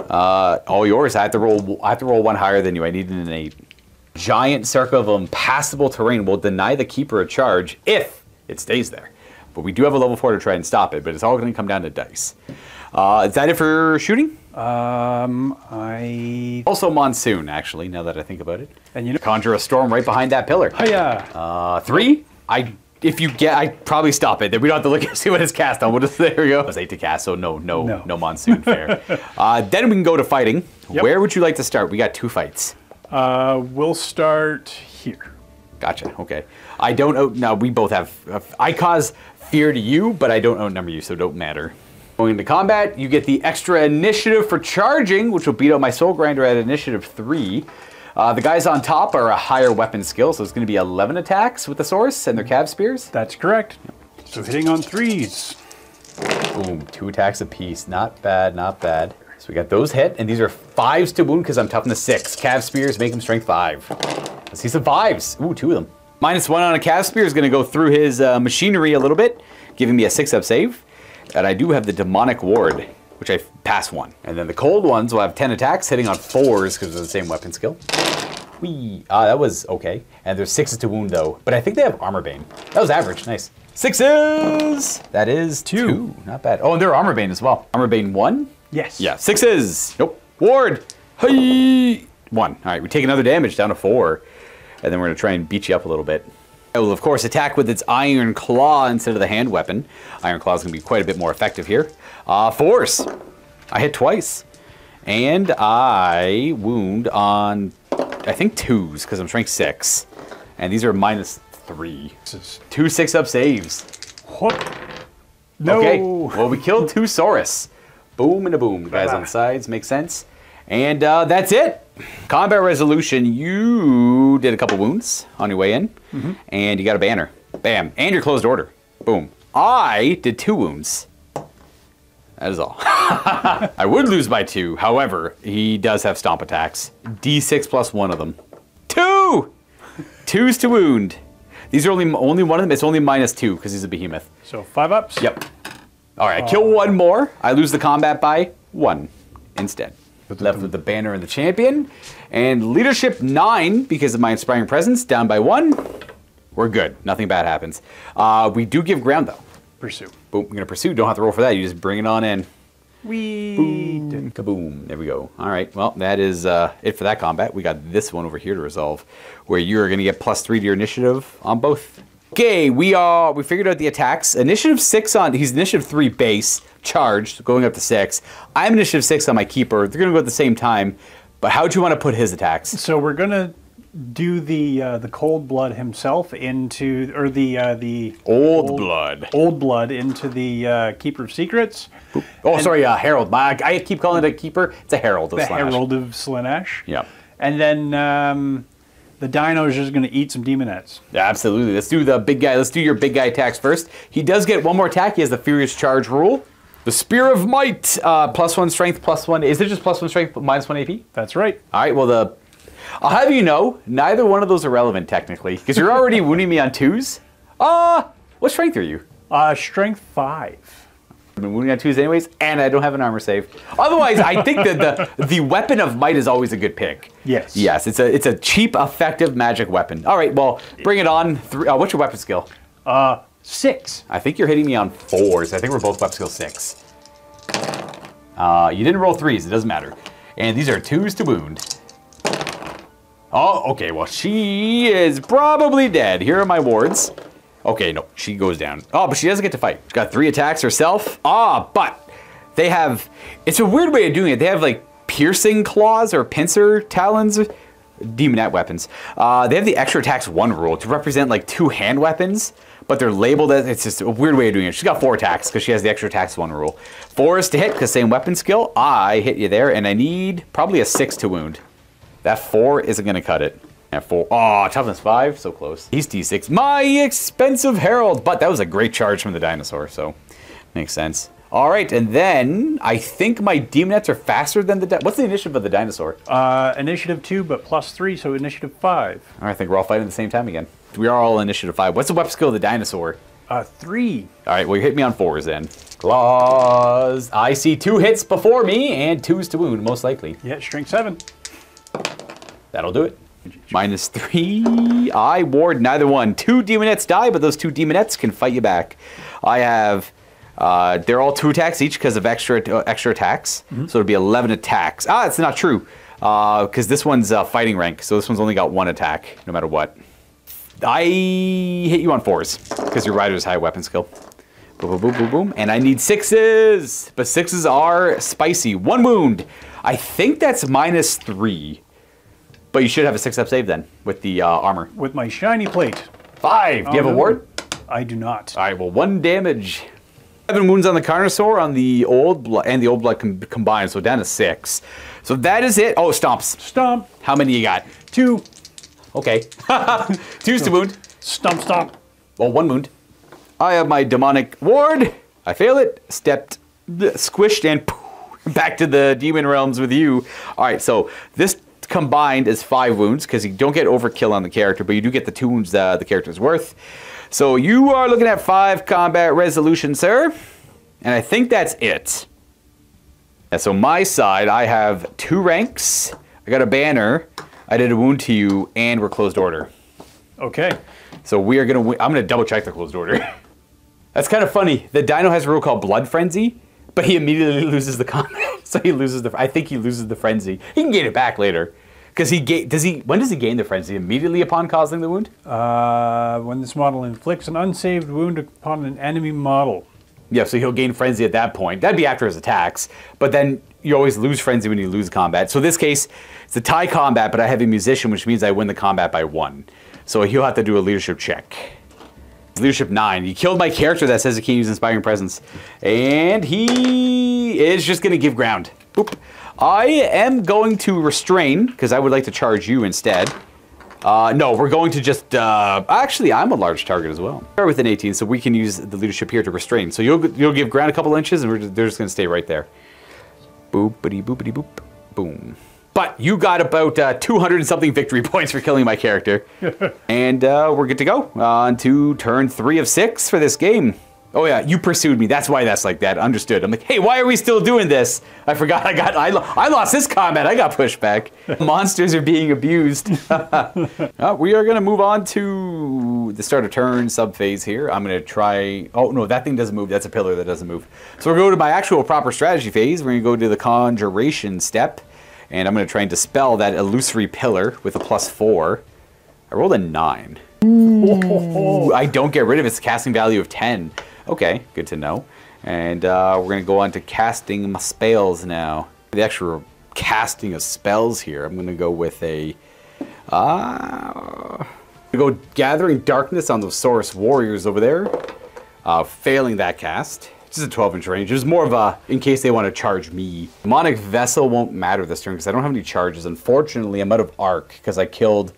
All yours. I have to roll 1 higher than you. I need an 8. Giant circle of impassable terrain will deny the Keeper a charge if it stays there. But we do have a level 4 to try and stop it, but it's all going to come down to dice. Is that it for shooting? Also Monsoon, actually, now that I think about it. And you know, conjure a storm right behind that pillar. Hiya! 3. I'd probably stop it. Then we don't have to look and see what it's cast on. There we go. It was 8 to cast, so no Monsoon, fair. Then we can go to fighting. Yep. Where would you like to start? We got 2 fights. We'll start here. Gotcha, okay. I don't out, no, we both have, I cause fear to you, but I don't outnumber you, so it don't matter. Going into combat, you get the extra initiative for charging, which will beat out my Soul Grinder at initiative 3. The guys on top are a higher weapon skill, so it's going to be 11 attacks with the Saurus and their Cav Spears. That's correct. So hitting on 3s. Boom, 2 attacks apiece. Not bad, not bad. So we got those hit, and these are 5s to wound because I'm toughness 6. Cav Spears make him strength 5. Let's see some 5s. Ooh, 2 of them. -1 on a Cav Spear is going to go through his machinery a little bit, giving me a 6-up save. And I do have the Demonic Ward, which I pass 1. And then the Cold Ones will have 10 attacks, hitting on 4s because of the same weapon skill. Whee! That was okay. And there's 6s to wound though, but I think they have Armor Bane. That was average, nice. 6s! That is 2. Not bad. Oh, and they're Armor Bane as well. Armor Bane 1? Yes. Yeah, 6s! Nope. Ward! Hey! 1. All right, we take another damage down to 4. And then we're gonna try and beat you up a little bit. It will, of course, attack with its Iron Claw instead of the hand weapon. Iron Claw is going to be quite a bit more effective here. Force. I hit twice. And I wound on I think 2s, because I'm strength 6. And these are -3. This 2 6-up saves. What? No. Okay, well, we killed 2 Saurus. Boom and a boom. Guys on the sides, makes sense. And that's it. Combat resolution, you did a couple wounds on your way in, and you got a banner. Bam. And your closed order. Boom. I did 2 wounds. That is all. I would lose by 2. However, he does have stomp attacks. D6 plus 1 of them. 2! 2s to wound. These are only one of them. It's only -2 because he's a behemoth. So 5 ups? Yep. All right, I kill 1 more. I lose the combat by 1 instead. Left with the banner and the champion. And leadership 9 because of my inspiring presence, down by 1. We're good. Nothing bad happens. We do give ground though. Pursue. Boom. We're gonna pursue. Don't have to roll for that. You just bring it on in. Boom. Kaboom. There we go. All right. Well, that is it for that combat. We got this one over here to resolve, where you're gonna get +3 to your initiative on both. Okay, we figured out the attacks. Initiative 6 on, he's initiative 3 base, charged, going up to 6. I'm initiative 6 on my keeper. They're gonna go at the same time, but how do you want to put his attacks? So we're gonna do the cold blood himself into, or the Old blood into the keeper of secrets. Oh, sorry, herald. I keep calling it a keeper. It's a herald of The Slanesh. herald of Slanesh. Yep. And then the dino is just going to eat some demonettes. Yeah, absolutely. Let's do the big guy. Let's do your big guy attacks first. He does get 1 more attack. He has the Furious Charge rule. The Spear of Might, +1 strength, +1. Is it just +1 strength, -1 AP? That's right. All right, well, I'll have you know, neither one of those are relevant technically, because you're already wounding me on 2s. What strength are you? Strength 5. I've been wounding on 2s anyways, and I don't have an armor save. Otherwise, I think that the Weapon of Might is always a good pick. Yes. Yes, it's a cheap, effective magic weapon. All right, well, bring it on. What's your weapon skill? 6. I think you're hitting me on 4s. I think we're both weapon skill 6. You didn't roll 3s. It doesn't matter. And these are 2s to wound. Oh, okay. Well, she is probably dead. Here are my wards. Okay, no, she goes down. Oh, but she doesn't get to fight. She's got 3 attacks herself. But they have, it's a weird way of doing it. They have like piercing claws or pincer talons, demonette weapons. They have the extra attacks 1 rule to represent like 2 hand weapons, but they're labeled as, it's just a weird way of doing it. She's got 4 attacks because she has the extra attacks 1 rule. 4 is to hit because same weapon skill. I hit you there, and I need probably a 6 to wound. That 4 isn't going to cut it. At 4. Oh, toughness 5, so close. He's D6. My expensive herald, but that was a great charge from the dinosaur, so makes sense. All right, and then I think my demonettes are faster than the. What's the initiative of the dinosaur? Initiative 2, but +3, so initiative 5. All right, I think we're all fighting at the same time again. We are all initiative 5. What's the weapon skill of the dinosaur? 3. All right, well, you hit me on 4s then. Claws. I see 2 hits before me and 2s to wound, most likely. Yeah, strength 7. That'll do it. -3. I ward neither one. 2 demonettes die, but those 2 demonettes can fight you back. I have. They're all 2 attacks each because of extra attacks. So it'd be 11 attacks. It's not true. Because this one's fighting rank, so this one's only got 1 attack, no matter what. I hit you on 4s because your rider's high weapon skill. Boom, boom, boom, boom, boom. And I need 6s, but 6s are spicy. 1 wound. I think that's -3. But you should have a 6-up save then with the armor. With my shiny plate. 5. Do you have a ward? I do not. All right, well, 1 damage. 7 wounds on the Carnosaur on the old blood and the old blood combined, so down to 6. So that is it. Oh, stomps. Stomp. How many you got? 2. Okay. 2's to wound. Stomp, stomp. Well, 1 wound. I have my demonic ward. I fail it. Stepped, squished, and back to the demon realms with you. All right, so this combined is 5 wounds because you don't get overkill on the character, but you do get the 2 wounds the character's worth. So you are looking at 5 combat resolution, sir. And I think that's it. And so my side, I have 2 ranks. I got a banner. I did a wound to you, and we're closed order. Okay. So we are gonna. I'm gonna double check the closed order. That's kind of funny. The dino has a rule called Blood Frenzy, but he immediately loses the combat. So he loses the. I think he loses the frenzy. He can gain it back later. Because when does he gain the frenzy? Immediately upon causing the wound? When this model inflicts an unsaved wound upon an enemy model. Yeah, so he'll gain frenzy at that point. That'd be after his attacks. But then you always lose frenzy when you lose combat. So in this case, it's a tie combat, but I have a musician, which means I win the combat by 1. So he'll have to do a leadership check. Leadership 9. He killed my character that says he can't use Inspiring Presence. And he is just going to give ground. Boop. I am going to restrain, because I would like to charge you instead. No, we're going to just... actually, I'm a large target as well. Start with an 18, so we can use the leadership here to restrain. So you'll give ground a couple inches, and they're just going to stay right there. Boopity boopity boop. Boom. But you got about 200 and something victory points for killing my character. And we're good to go. On to turn 3 of 6 for this game. Oh yeah, you pursued me. That's why that's like that. Understood. I'm like, hey, why are we still doing this? I forgot I lost this combat. I got pushed back. Monsters are being abused. We are going to move on to the start of turn sub-phase here. I'm going to try... Oh, no, that thing doesn't move. That's a pillar that doesn't move. So we're going to go to my actual proper strategy phase. We're going to go to the conjuration step. And I'm going to try and dispel that illusory pillar with a +4. I rolled a 9. Ooh, I don't get rid of its casting value of 10. Okay, good to know. And we're going to go on to casting my spells now. The actual casting of spells here, I'm going to go with a... go Gathering Darkness on those Saurus Warriors over there. Failing that cast. Just a 12-inch range. It was more of a, in case they want to charge me. Demonic Vessel won't matter this turn because I don't have any charges. Unfortunately, I'm out of arc because I killed...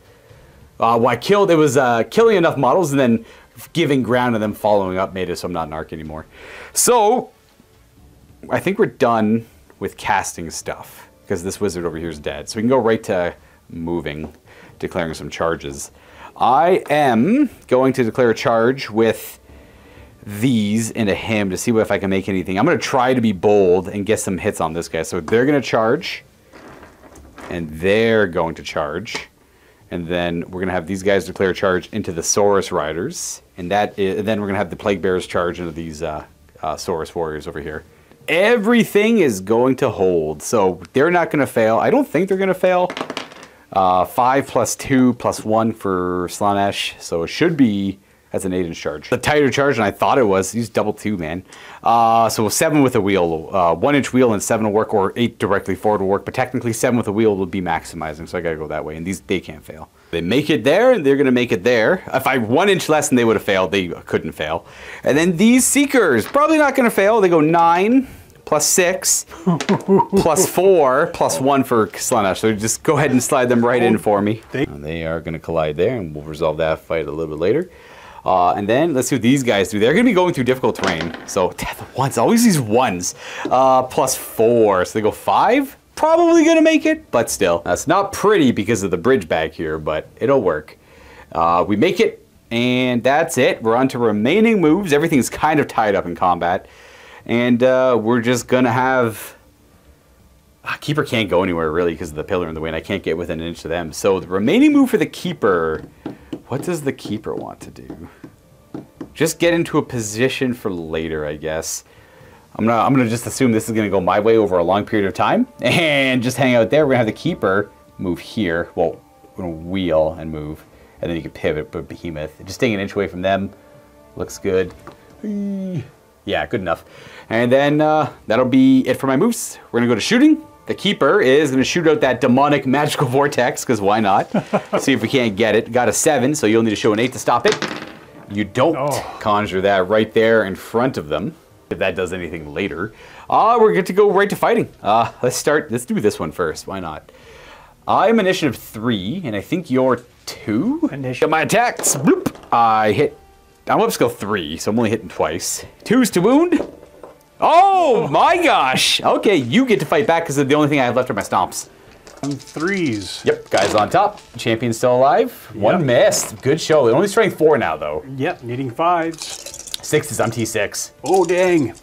it was killing enough models and then giving ground and then following up made it so I'm not an arc anymore. So, I think we're done with casting stuff because this wizard over here is dead. So we can go right to moving, declaring some charges. I am going to declare a charge with these into him to see if I can make anything. I'm going to try to be bold and get some hits on this guy. So they're going to charge, and they're going to charge. And then we're going to have these guys declare a charge into the Saurus Riders. And then we're going to have the Plague Bearers charge into these Saurus Warriors over here. Everything is going to hold. So they're not going to fail. I don't think they're going to fail. 5 + 2 + 1 for Slanesh. So it should be... That's an 8-inch charge. A tighter charge than I thought it was. He's double 2, man. So 7 with a wheel. 1-inch wheel and 7 will work, or 8 directly forward will work. But technically 7 with a wheel will be maximizing, so I gotta go that way. And they can't fail. They make it there, and they're gonna make it there. If I 1 inch less than they would have failed, they couldn't fail. And then these Seekers, probably not gonna fail. They go 9 + 6 + 4 + 1 for Slanesh. So just go ahead and slide them right in for me. They are gonna collide there, and we'll resolve that fight a little bit later. And then let's see what these guys do. They're going to be going through difficult terrain. So the ones, always these ones. +4, so they go 5. Probably going to make it, but still. That's not pretty because of the bridge back here, but it'll work. We make it, and that's it. We're on to remaining moves. Everything's kind of tied up in combat. And we're just going to have... Keeper can't go anywhere, really, because of the pillar in the way, and I can't get within an inch of them. So the remaining move for the Keeper... What does the Keeper want to do? Just get into a position for later, I guess. I'm gonna just assume this is gonna go my way over a long period of time and just hang out there. We're gonna have the Keeper move here. Well, we're gonna wheel and move, and then you can pivot, but Behemoth. Just staying an inch away from them. Looks good. Yeah, good enough. And then that'll be it for my moves. We're gonna go to shooting. The Keeper is going to shoot out that demonic magical vortex, because why not? See if we can't get it. Got a 7, so you'll need to show an 8 to stop it. You don't conjure that right there in front of them, if that does anything later. We're good to go right to fighting. Let's do this one first. Why not? I'm initiative 3, and I think you're 2. Initiative. My attacks. Bloop. I'm up skill 3, so I'm only hitting twice. 2's to wound. Oh my gosh! Okay, you get to fight back because the only thing I have left are my stomps. 3s. Yep, guys on top. Champion's still alive. Yep. 1 missed. Good show. Only strength 4 now, though. Yep, needing 5s. 6s. I'm T6. Oh, dang.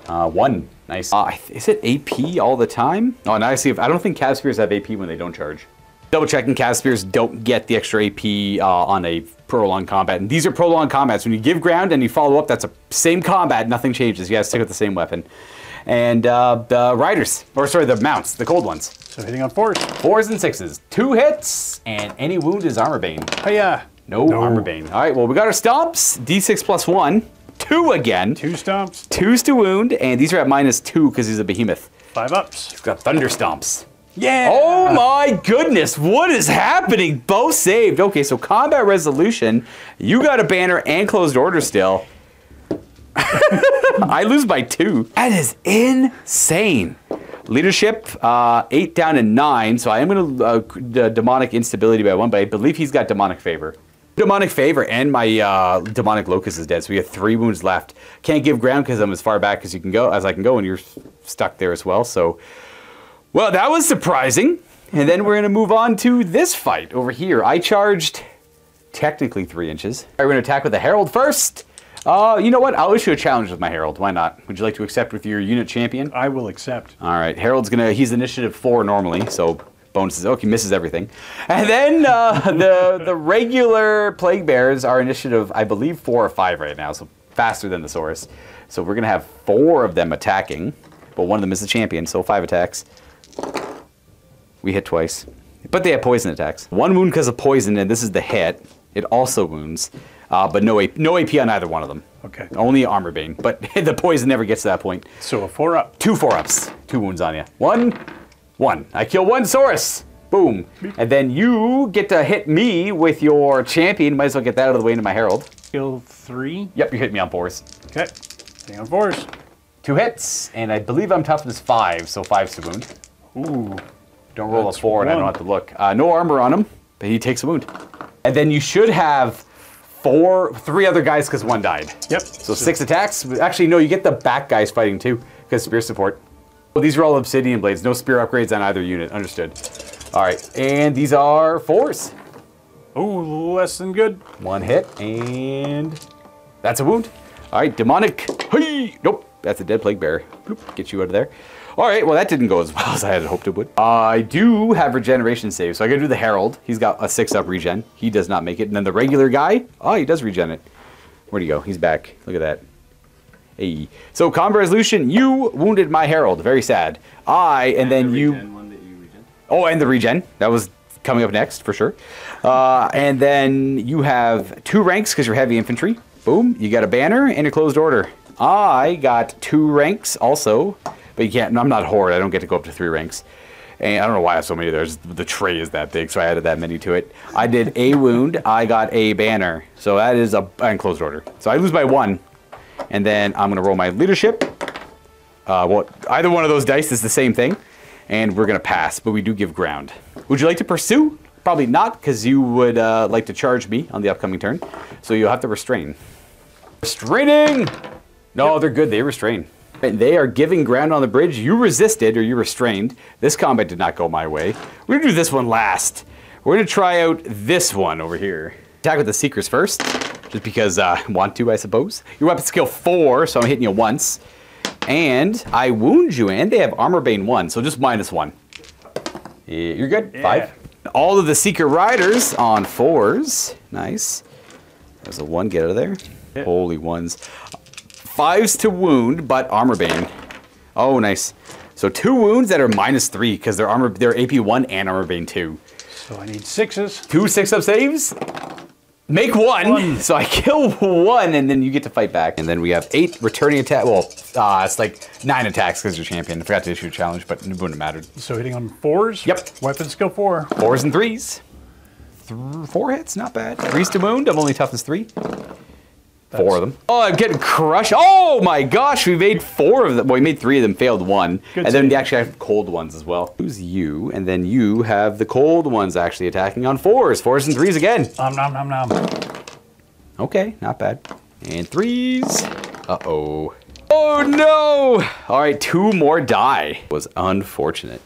1. Nice. Is it AP all the time? Oh, now I see. I don't think Cav Spears have AP when they don't charge. Double checking, Cav Spears don't get the extra AP on a prolonged combat. And these are prolonged combats. When you give ground and you follow up, that's a same combat. Nothing changes. You guys stick with the same weapon. And the riders, or sorry, the mounts, the cold ones. So hitting on 4s. 4s and 6s. 2 hits, and any wound is armor bane. Hiya. No armor bane. All right, well, we got our stomps. D6 + 1. 2 again. 2 stomps. 2s to wound, and these are at -2 because he's a behemoth. 5 ups. He's got thunder stomps. Yeah! Oh my goodness, what is happening? Both saved. Okay, so combat resolution, you got a banner and closed order still. I lose by 2. That is insane. Leadership, 8 down to 9, so I am going to demonic instability by 1, but I believe he's got demonic favor. Demonic favor and my demonic locust is dead, so we have 3 wounds left. Can't give ground because I'm as far back as I can go, and you're stuck there as well. So, well, that was surprising. And then we're going to move on to this fight over here. I charged technically 3 inches. We're going to attack with the Herald first. You know what? I'll issue a challenge with my Herald. Why not? Would you like to accept with your unit champion? I will accept. All right. Herald's he's initiative 4 normally, so bonuses. Oh, he misses everything. And then the regular Plague Bears are initiative, I believe, 4 or 5 right now, so faster than the Saurus. So we're going to have 4 of them attacking, but one of them is the champion, so 5 attacks. We hit twice. But they have poison attacks. 1 wound because of poison, and this is the hit. It also wounds, but no AP on either one of them. Okay. Only armor bane, but the poison never gets to that point. So a 4 up. 2 4-ups. 2 wounds on you. 1. I kill 1 Saurus. Boom. And then you get to hit me with your champion. Might as well get that out of the way into my Herald. Kill 3. Yep, you hit me on 4s. Okay. Staying on 4s. 2 hits, and I believe I'm toughness 5, so 5's to wound. Ooh. Don't roll a 4 and I don't have to look. No armor on him, but he takes a wound. And then you should have 3 other guys because 1 died. Yep. So 6 attacks. Actually, no, you get the back guys fighting too because spear support. Well, these are all obsidian blades. No spear upgrades on either unit. Understood. All right, and these are 4s. Ooh, less than good. 1 hit, and that's a wound. All right, demonic. Hey, nope, that's a dead plague bear. Bloop, get you out of there. All right, well, that didn't go as well as I had hoped it would. I do have regeneration save, so I gotta do the Herald. He's got a 6-up regen. He does not make it. And then the regular guy, oh, he does regen it. Where'd he go? He's back. Look at that. Hey. So, combat resolution, you wounded my Herald. Very sad. And then the you... one that you regen. Oh, and the regen. That was coming up next, for sure. And then you have 2 ranks because you're heavy infantry. Boom. You got a banner and a closed order. I got 2 ranks also. But you can't, I'm not Horde, I don't get to go up to 3 ranks. And I don't know why I have so many there, the tray is that big, so I added that many to it. I did a wound, I got a banner. So that is a closed order. So I lose by 1. And then I'm gonna roll my leadership. Well, either one of those dice is the same thing. And we're gonna pass, but we do give ground. Would you like to pursue? Probably not, because you would like to charge me on the upcoming turn. So you'll have to restrain. Restraining! No, they're good, they restrain. They are giving ground on the bridge. You resisted, or you restrained. This combat did not go my way. We're gonna do this one last. We're gonna try out this one over here. Attack with the Seekers first, just because I want to, I suppose. Your weapon skill 4, so I'm hitting you once. And I wound you, and they have armor bane 1, so just -1. You're good, yeah. 5. All of the Seeker Riders on 4s. Nice. There's a 1, get out of there. Yeah. Holy ones. 5s to wound, but armor bane. Oh, nice. So 2 wounds that are -3 because they're AP 1 and armor bane 2. So I need 6s. 2 6-up saves. Make 1. So I kill 1, and then you get to fight back. And then we have 8 returning attack. Well, it's like 9 attacks because you're champion. I forgot to issue a challenge, but it wouldn't have mattered. So hitting on 4s. Yep. Weapon skill 4. 4s and 3s. 4 hits, not bad. 3s to wound. I'm only toughness 3. 4 of them. Oh, I'm getting crushed. Oh my gosh, we made 4 of them. Well, we made 3 of them, failed 1. Good and then save. we actually have cold ones as well. Who's you? And then you have the cold ones actually attacking on 4s. 4s and 3s again. Nom nom nom. Okay, not bad. And 3s. Uh-oh. Oh no! All right, 2 more die. Was unfortunate.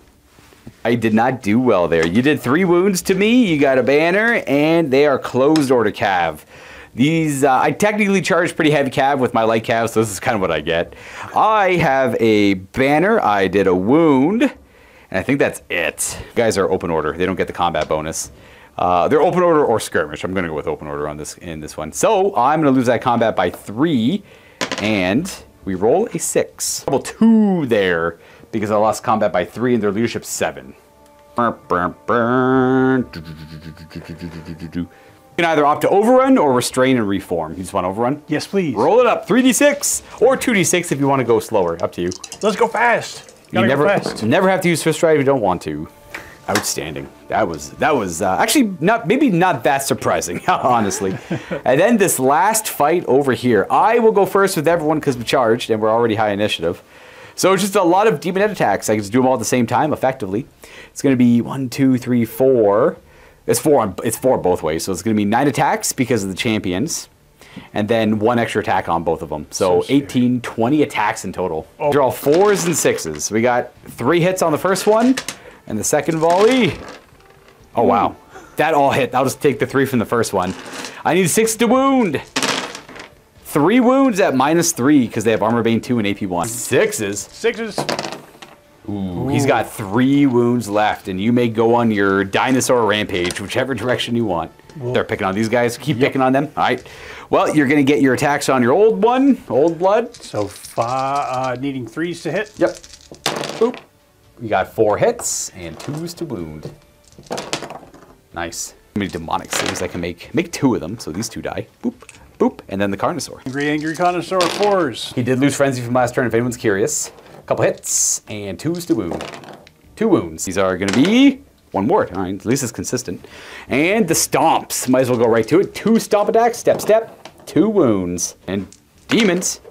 I did not do well there. You did 3 wounds to me, you got a banner, and they are closed order cav. These, I technically charge pretty heavy cav with my light cav, so this is kind of what I get. I have a banner, I did a wound, and I think that's it. You guys are open order, they don't get the combat bonus. They're open order or skirmish. I'm gonna go with open order on in this one. So I'm gonna lose that combat by 3, and we roll a 6. Double 2 there, because I lost combat by 3 and their leadership 7. You can either opt to overrun or restrain and reform. You just want to overrun? Yes, please. Roll it up, 3d6 or 2d6 if you want to go slower. Up to you. Let's go fast. You never have to use Swift Stride if you don't want to. Outstanding. That was actually maybe not that surprising, honestly. And then this last fight over here. I will go first with everyone because we charged and we're already high initiative. So it's just a lot of demonette attacks. I can just do them all at the same time effectively. It's going to be 1, 2, 3, 4. It's four both ways. So it's going to be 9 attacks because of the champions. And then 1 extra attack on both of them. So 18, 20 attacks in total. Oh. Draw 4s and 6s. We got 3 hits on the first one. And the second volley. Oh, wow. That all hit. I'll just take the 3 from the first one. I need 6 to wound. 3 wounds at -3 because they have Armor Bane 2 and AP 1. 6s. 6s. Ooh, he's got 3 wounds left, and you may go on your dinosaur rampage, whichever direction you want. Start picking on these guys. Keep picking on them. All right. Well, you're going to get your attacks on your old one, Old Blood. So needing 3s to hit. Yep. Boop. We got 4 hits and 2s to wound. Nice. How many demonic saves I can make? Make 2 of them, so these 2 die. Boop, boop, and then the Carnosaur. Angry Carnosaur 4s. He did lose Frenzy from last turn, if anyone's curious. Couple hits and 2s to wound. 2 wounds. These are going to be 1 ward. All right, at least it's consistent. And the stomps. Might as well go right to it. 2 stomp attacks. Step, step. 2 wounds. And demons.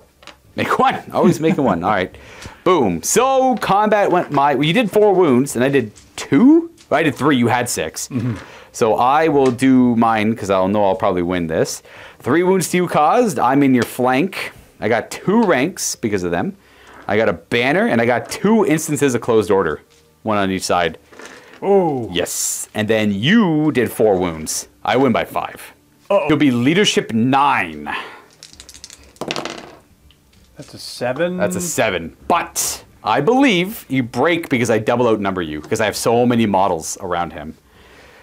Make 1. Always making 1. All right. Boom. So combat went well, you did 4 wounds, and I did 2. I did 3. You had 6. So I will do mine because I'll know I'll probably win this. 3 wounds to you caused. I'm in your flank. I got 2 ranks because of them. I got a banner, and I got 2 instances of closed order. 1 on each side. Oh. Yes. And then you did 4 wounds. I win by 5. Uh-oh. You'll be leadership 9. That's a 7. That's a 7. But I believe you break because I double outnumber you, because I have so many models around him.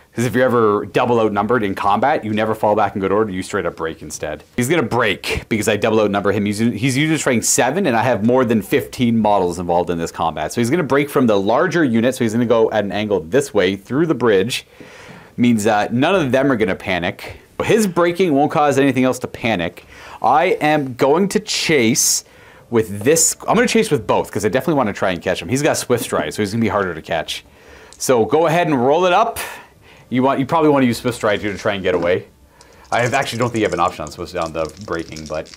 Because if you're ever double outnumbered in combat, you never fall back in good order, you straight up break instead. He's going to break because I double outnumber him. He's usually strength 7, and I have more than 15 models involved in this combat. So he's going to break from the larger unit, so he's going to go at an angle this way through the bridge. Means none of them are going to panic. His breaking won't cause anything else to panic. I am going to chase with this. I'm going to chase with both because I definitely want to try and catch him. He's got Swift Stride, so he's going to be harder to catch. So go ahead and roll it up. You probably want to use Swift Stride to try and get away. I actually don't think you have an option on the breaking, but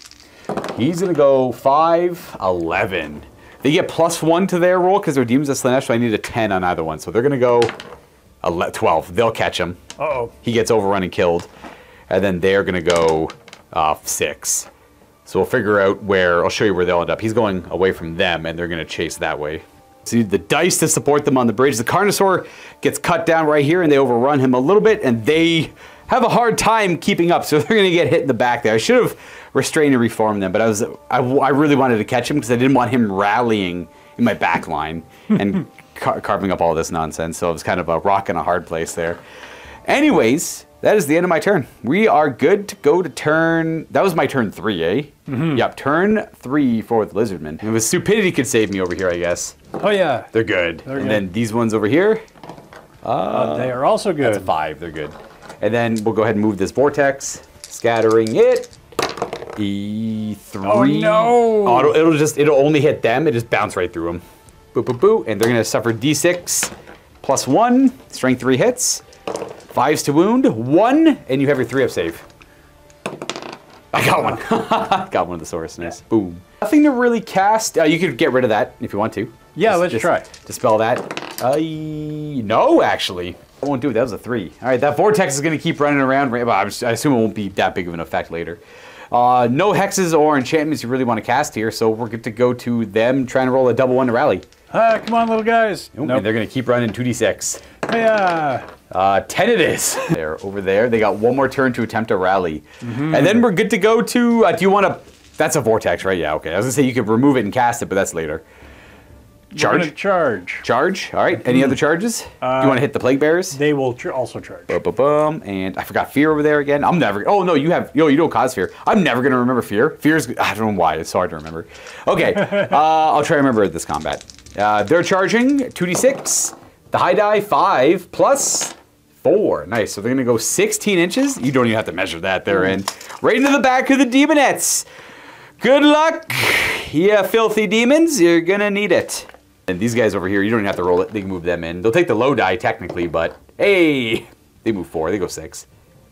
he's going to go 5, 11. They get +1 to their roll because they're Demons of Slanesh, so I need a 10 on either one. So they're going to go 12. They'll catch him. Uh-oh. He gets overrun and killed. And then they're going to go 6. So we'll figure out where, I'll show you where they'll end up. He's going away from them, and they're going to chase that way. See the dice to support them on the bridge. The Carnosaur gets cut down right here, and they overrun him a little bit, and they have a hard time keeping up, so they're going to get hit in the back there. I should have restrained and reformed them, but I really wanted to catch him because I didn't want him rallying in my back line and carving up all this nonsense, so it was kind of a rock and a hard place there. Anyways, that is the end of my turn. We are good to go to turn... That was my turn 3, eh? Mm-hmm. Yep, turn 3 for the Lizardmen. It was Stupidity could save me over here, I guess. Oh, yeah. They're good. Then these ones over here... they are also good. That's a 5. They're good. And then we'll go ahead and move this Vortex, scattering it. E3. Oh, no! It'll only hit them. It just bounce right through them. Boop, boop, boop. And they're going to suffer D6 +1. Strength 3 hits. 5s to wound, 1, and you have your 3-up save. I got one. Got one of the source. Nice. Yeah. Boom. Nothing to really cast. You could get rid of that if you want to. Yeah, let's try. Dispel that. No, actually. I won't do it. That was a 3. All right, that Vortex is going to keep running around. Well, I assume it won't be that big of an effect later. No hexes or enchantments you really want to cast here, so we're good to go to them trying to roll a double 1 to rally. Come on, little guys. Nope. And they're going to keep running 2d6. Yeah. 10 it is. They're over there. They got 1 more turn to attempt a rally. Mm-hmm. And then we're good to go to, do you want to, that's a Vortex, right? Yeah, okay. I was going to say you could remove it and cast it, but that's later. Charge? Charge. Charge, all right. Any other charges? Do you want to hit the Plague Bearers? They will also charge. Boom. And I forgot Fear over there again. I'm never, oh no, you don't cause Fear. I'm never going to remember Fear. Fear's, I don't know why, it's so hard to remember. Okay, I'll try to remember this combat. They're charging 2d6. The high die 5 plus 4. Nice. So they're going to go 16 inches. You don't even have to measure that. They're in. Right into the back of the Demonettes. Good luck, you filthy demons. You're going to need it. And these guys over here, you don't even have to roll it. They can move them in. They'll take the low die technically, but hey, they move 4. They go 6.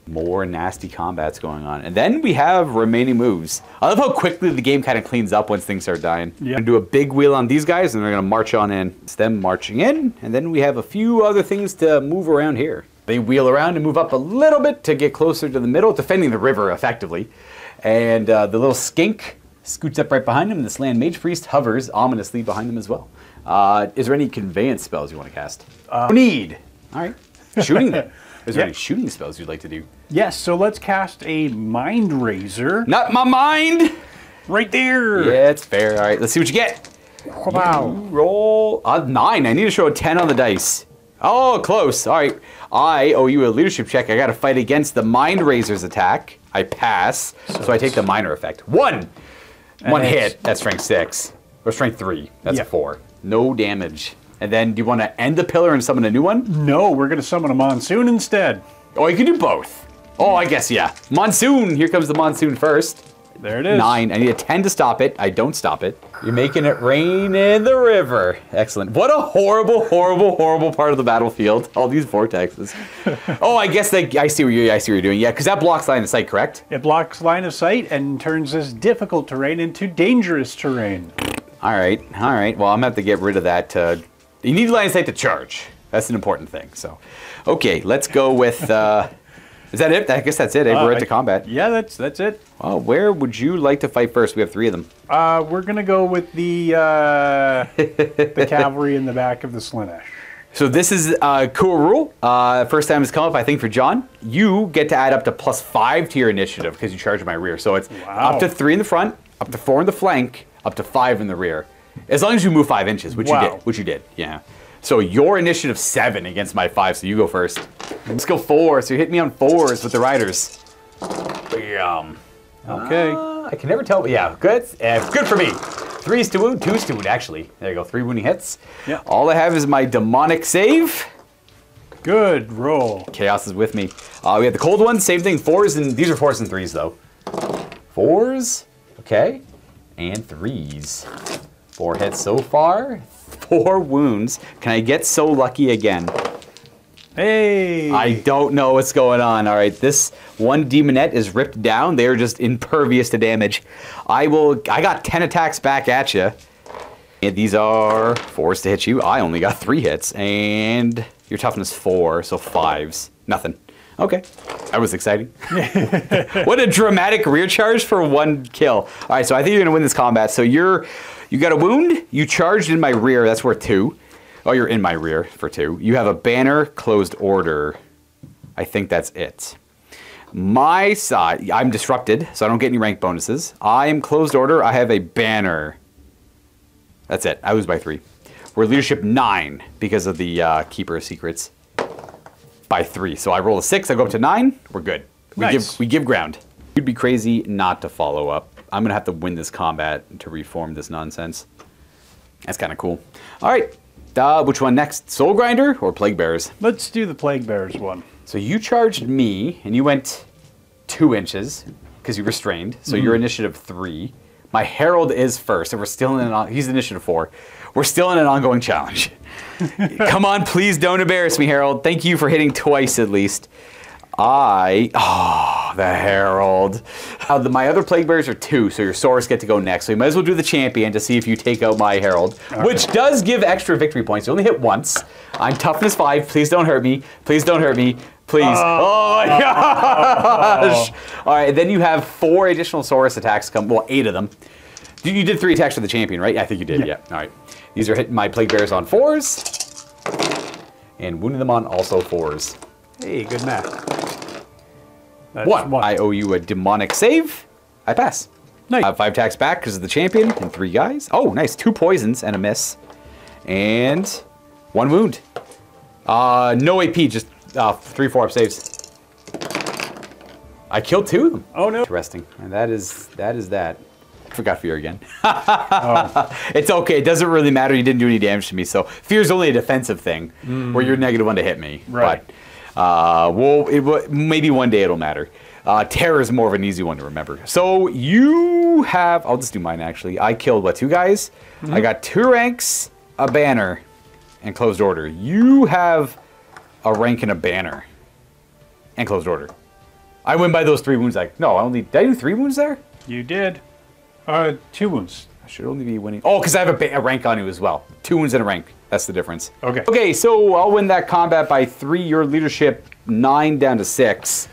More nasty combats going on. And then we have remaining moves. I love how quickly the game kind of cleans up once things start dying. Yeah. I'm gonna do a big wheel on these guys, and they're gonna march on in. It's them marching in, and then we have a few other things to move around here. They wheel around and move up a little bit to get closer to the middle, defending the river effectively. And the little skink scoots up right behind him, and this land mage priest hovers ominously behind them as well. Is there any conveyance spells you want to cast? Need. All right. Shooting them. Is there any shooting spells you'd like to do? Yes, so let's cast a Mind Razor. Not my mind! Right there! Yeah, it's fair. All right, let's see what you get. Wow. You roll a 9. I need to show a 10 on the dice. Oh, close. All right. I owe you a leadership check. I got to fight against the Mind Razor's attack. I pass, so I take the minor effect. 1! One hit. That's strength 6. Or strength 3. That's a 4. No damage. And then, do you want to end the pillar and summon a new one? No, we're going to summon a monsoon instead. Oh, you can do both. Oh, I guess, yeah. Monsoon. Here comes the monsoon first. There it is. 9. I need a 10 to stop it. I don't stop it. You're making it rain in the river. Excellent. What a horrible, horrible, horrible part of the battlefield. All these vortexes. Oh, I guess I see what you're doing. Yeah, because that blocks line of sight, correct? It blocks line of sight and turns this difficult terrain into dangerous terrain. All right. All right. Well, I'm going to have to get rid of that. You need line of sight to charge. That's an important thing. So, okay, let's go with... is that it? I guess that's it. We're right to combat. Yeah, that's it. Well, where would you like to fight first? We have 3 of them. We're going to go with the cavalry in the back of the Slaanesh. So this is a cool rule. First time it's come up, I think, for John. You get to add up to +5 to your initiative because you charge my rear. So it's up to 3 in the front, up to 4 in the flank, up to 5 in the rear. As long as you move 5 inches, which you did, yeah. So your initiative 7 against my 5, so you go first. Let's go 4, so you hit me on 4s with the riders. Bam. Okay. I can never tell, but yeah, good. Good for me. 3s to wound, 2s to wound, actually. There you go, 3 wounding hits. Yeah. All I have is my demonic save. Good roll. Chaos is with me. We have the cold one, same thing, 4s, and these are 4s and 3s, though. 4s, okay, and 3s. 4 hits so far, 4 wounds. Can I get so lucky again? Hey! I don't know what's going on. All right, this one demonette is ripped down. They're just impervious to damage. I got 10 attacks back at you. And these are 4s to hit you. I only got 3 hits. And your toughness 4, so 5s. Nothing. Okay, that was exciting. What a dramatic rear charge for 1 kill. All right, so I think you're gonna win this combat. So you got a wound, you charged in my rear, that's worth 2. Oh, you're in my rear for 2. You have a banner, closed order. I think that's it. My side, I'm disrupted, so I don't get any rank bonuses. I am closed order, I have a banner. That's it, I lose by 3. We're leadership 9 because of the Keeper of Secrets. By 3, so I roll a 6, I go up to 9, we're good. We give ground. You'd be crazy not to follow up. I'm gonna have to win this combat to reform this nonsense. That's kind of cool. All right, which one next? Soul Grinder or Plague Bearers? Let's do the Plague Bearers one. So you charged me, and you went 2 inches because you restrained. So your initiative 3. My Herald is first, and we're still in he's initiative 4. We're still in an ongoing challenge. Come on, please don't embarrass me, Herald. Thank you for hitting twice at least. The Herald. My other Plague Bearers are 2, so your Saurus get to go next. So you might as well do the champion to see if you take out my Herald, which does give extra victory points. You only hit once. I'm toughness 5. Please don't hurt me. Please don't hurt me. Please. Oh my gosh. All right, then you have 4 additional Saurus attacks come. Well, 8 of them. You did 3 attacks for the champion, right? I think you did, yeah. All right. These are hitting my Plague Bearers on 4s. And wounding them on also 4s. Hey, good math. That's 1. I owe you a demonic save. I pass. Nice. I have 5 attacks back because of the champion and 3 guys. Oh, nice. 2 poisons and a miss. And 1 wound. No AP, just 3 4-up saves. I killed 2 of them. Oh, no. Interesting. And that is that. Forgot fear again. It's okay. It doesn't really matter. You didn't do any damage to me. So fear is only a defensive thing where you're -1 to hit me. Right. But maybe one day it'll matter. Terror is more of an easy one to remember. So you have, I'll just do mine actually. I killed, 2 guys? I got 2 ranks a banner and closed order. You have a rank and a banner and closed order. I win by those 3 wounds. Did I do 3 wounds there? You did. 2 wounds. I should only be winning. Oh, because I have a rank on you as well. 2 wounds and a rank. That's the difference. Okay. Okay, so I'll win that combat by 3. Your leadership 9 down to 6.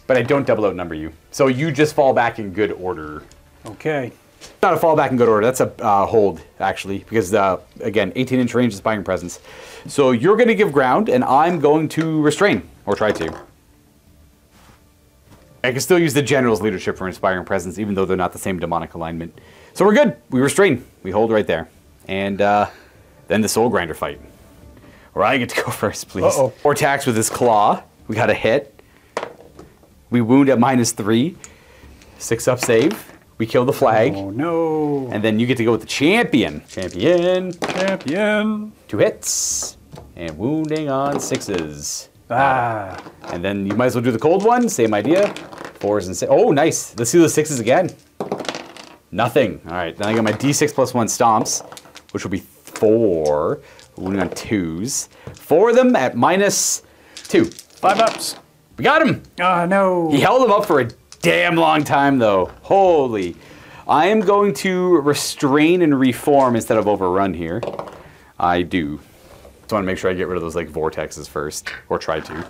But I don't double outnumber you. So you just fall back in good order. Okay. Not a fall back in good order. That's a hold, actually. Because, again, 18-inch range Inspiring Presence. So you're going to give ground, and I'm going to restrain. Or try to. I can still use the General's leadership for Inspiring Presence, even though they're not the same demonic alignment. So we're good. We restrain. We hold right there. And then the Soul Grinder fight. Where I get to go first, please. Uh-oh. 4 attacks with his claw. We got a hit. We wound at -3. 6 up save. We kill the flag. Oh, no. And then you get to go with the champion. Champion. 2 hits. And wounding on 6s. Ah. And then you might as well do the cold one. Same idea. 4s and 6. Oh, nice. Let's do the 6s again. Nothing. All right. Then I got my D6 +1 stomps, which will be 4. Wounding on 2s. 4 of them at -2. 5 ups. We got him. Ah, no. He held him up for a damn long time, though. Holy. I am going to restrain and reform instead of overrun here. I do. Just want to make sure I get rid of those like vortexes first, or try to.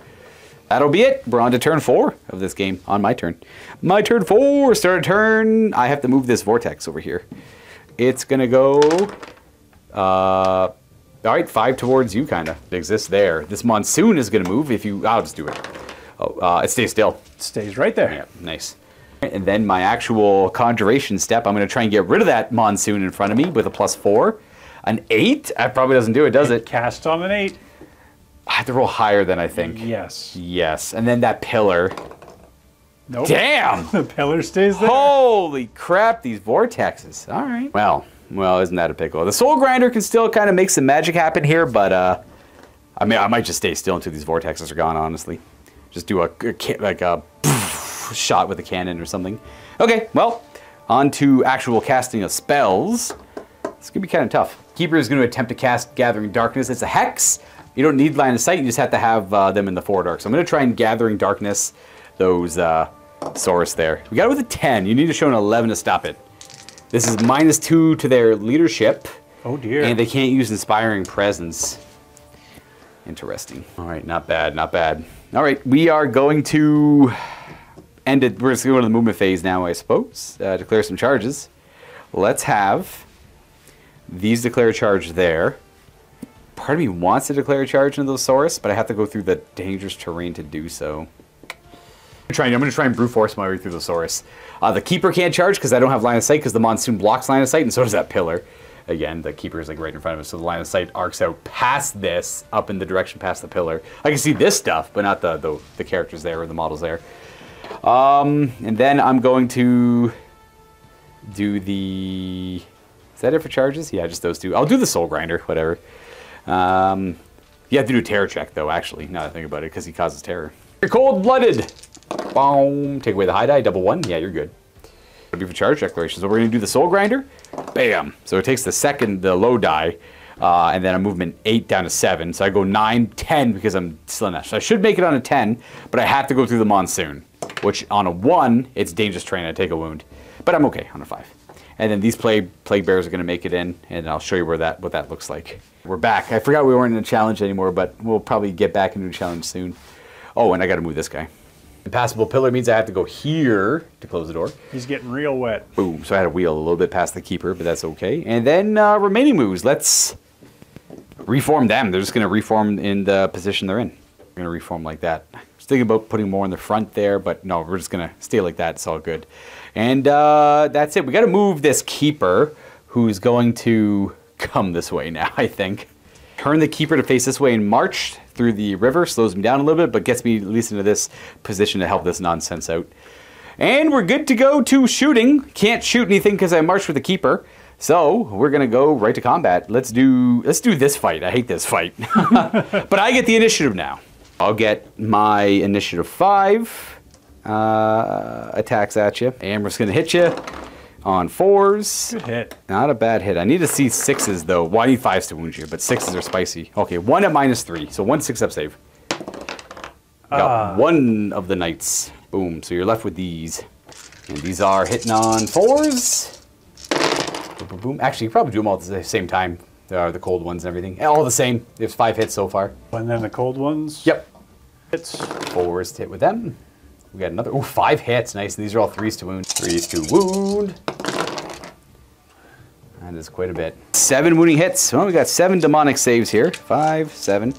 That'll be it. We're on to turn 4 of this game. On my turn. My turn 4. Start a turn. I have to move this vortex over here. It's gonna go. All right, 5 towards you, kind of. It exists there. This monsoon is gonna move. If you, I'll just do it. Oh, it stays still. It stays right there. Yeah, nice. And then my actual conjuration step, I'm going to try and get rid of that monsoon in front of me with a +4. An 8? That probably doesn't do it, does it? Cast on an 8. I have to roll higher than I think. Yes. Yes. And then that pillar. Nope. Damn! The pillar stays there. Holy crap, these vortexes. All right. Well, isn't that a pickle? The Soul Grinder can still kind of make some magic happen here, but I mean, I might just stay still until these vortexes are gone, honestly. Just do a shot with a cannon or something. Okay, well, on to actual casting of spells. It's going to be kind of tough. Keeper is going to attempt to cast Gathering Darkness. It's a hex. You don't need line of sight. You just have to have them in the foredark. So I'm going to try and Gathering Darkness those Saurus there. We got it with a 10. You need to show an 11 to stop it. This is -2 to their leadership. Oh, dear. And they can't use Inspiring Presence. Interesting. All right, not bad, not bad. All right, we are going to end it. We're just going to go to the movement phase now, I suppose. Declare some charges. Let's have these declare a charge there. Part of me wants to declare a charge into the Saurus, but I have to go through the dangerous terrain to do so. I'm going to try and brute force my way through the Saurus. The Keeper can't charge because I don't have line of sight because the Monsoon blocks line of sight, and so does that pillar. Again, the Keeper is like right in front of us, so the line of sight arcs out past this, up in the direction past the pillar. I can see this stuff, but not the characters there or the models there. And then I'm going to do the... Is that it for charges? Yeah, just those 2. I'll do the Soul Grinder, whatever. You have to do a terror check, though, actually, now that I think about it, because he causes terror. You're cold-blooded! Boom! Take away the high die, double 1. Yeah, you're good. It'll be for charge declaration. So we're going to do the Soul Grinder. Bam! So it takes the low die, and then a movement 8 down to 7. So I go 9, 10 because I'm still in that. So I should make it on a 10, but I have to go through the Monsoon, which on a 1, it's Dangerous Terrain. I take a wound. But I'm okay on a 5. And then these Plague Bears are going to make it in, and I'll show you what that looks like. We're back. I forgot we weren't in a challenge anymore, but we'll probably get back into a challenge soon. Oh, and I got to move this guy. Impassable pillar means I have to go here to close the door. He's getting real wet. Boom. So I had to wheel a little bit past the Keeper, but that's okay. And then remaining moves. Let's reform them. They're just going to reform in the position they're in. We're going to reform like that. I was thinking about putting more in the front there, but no, we're just going to stay like that. It's all good. And that's it. We got to move this Keeper, who's going to come this way now, I think. Turn the Keeper to face this way and march through the river. Slows me down a little bit, but gets me at least into this position to help this nonsense out. And we're good to go to shooting. Can't shoot anything because I marched with the Keeper. So we're going to go right to combat. Let's do this fight. I hate this fight. But I get the initiative now. I'll get my initiative 5 attacks at you. And we're just going to hit you on 4s. Good hit. Not a bad hit. I need to see 6s, though. Well, I need 5s to wound you, but 6s are spicy. Okay, 1 at -3, so 1 6-up save. Got 1 of the knights. Boom, so you're left with these. And these are hitting on 4s. Boom, boom, boom. Actually, you probably do them all at the same time. There are the cold ones and everything. All the same. There's 5 hits so far. And then the cold ones? Yep. Hits. 4s to hit with them. We got another. Ooh, 5 hits. Nice. And these are all 3s to wound. 3s to wound. That is quite a bit. 7 wounding hits. Well, we got 7 demonic saves here. 5, 7.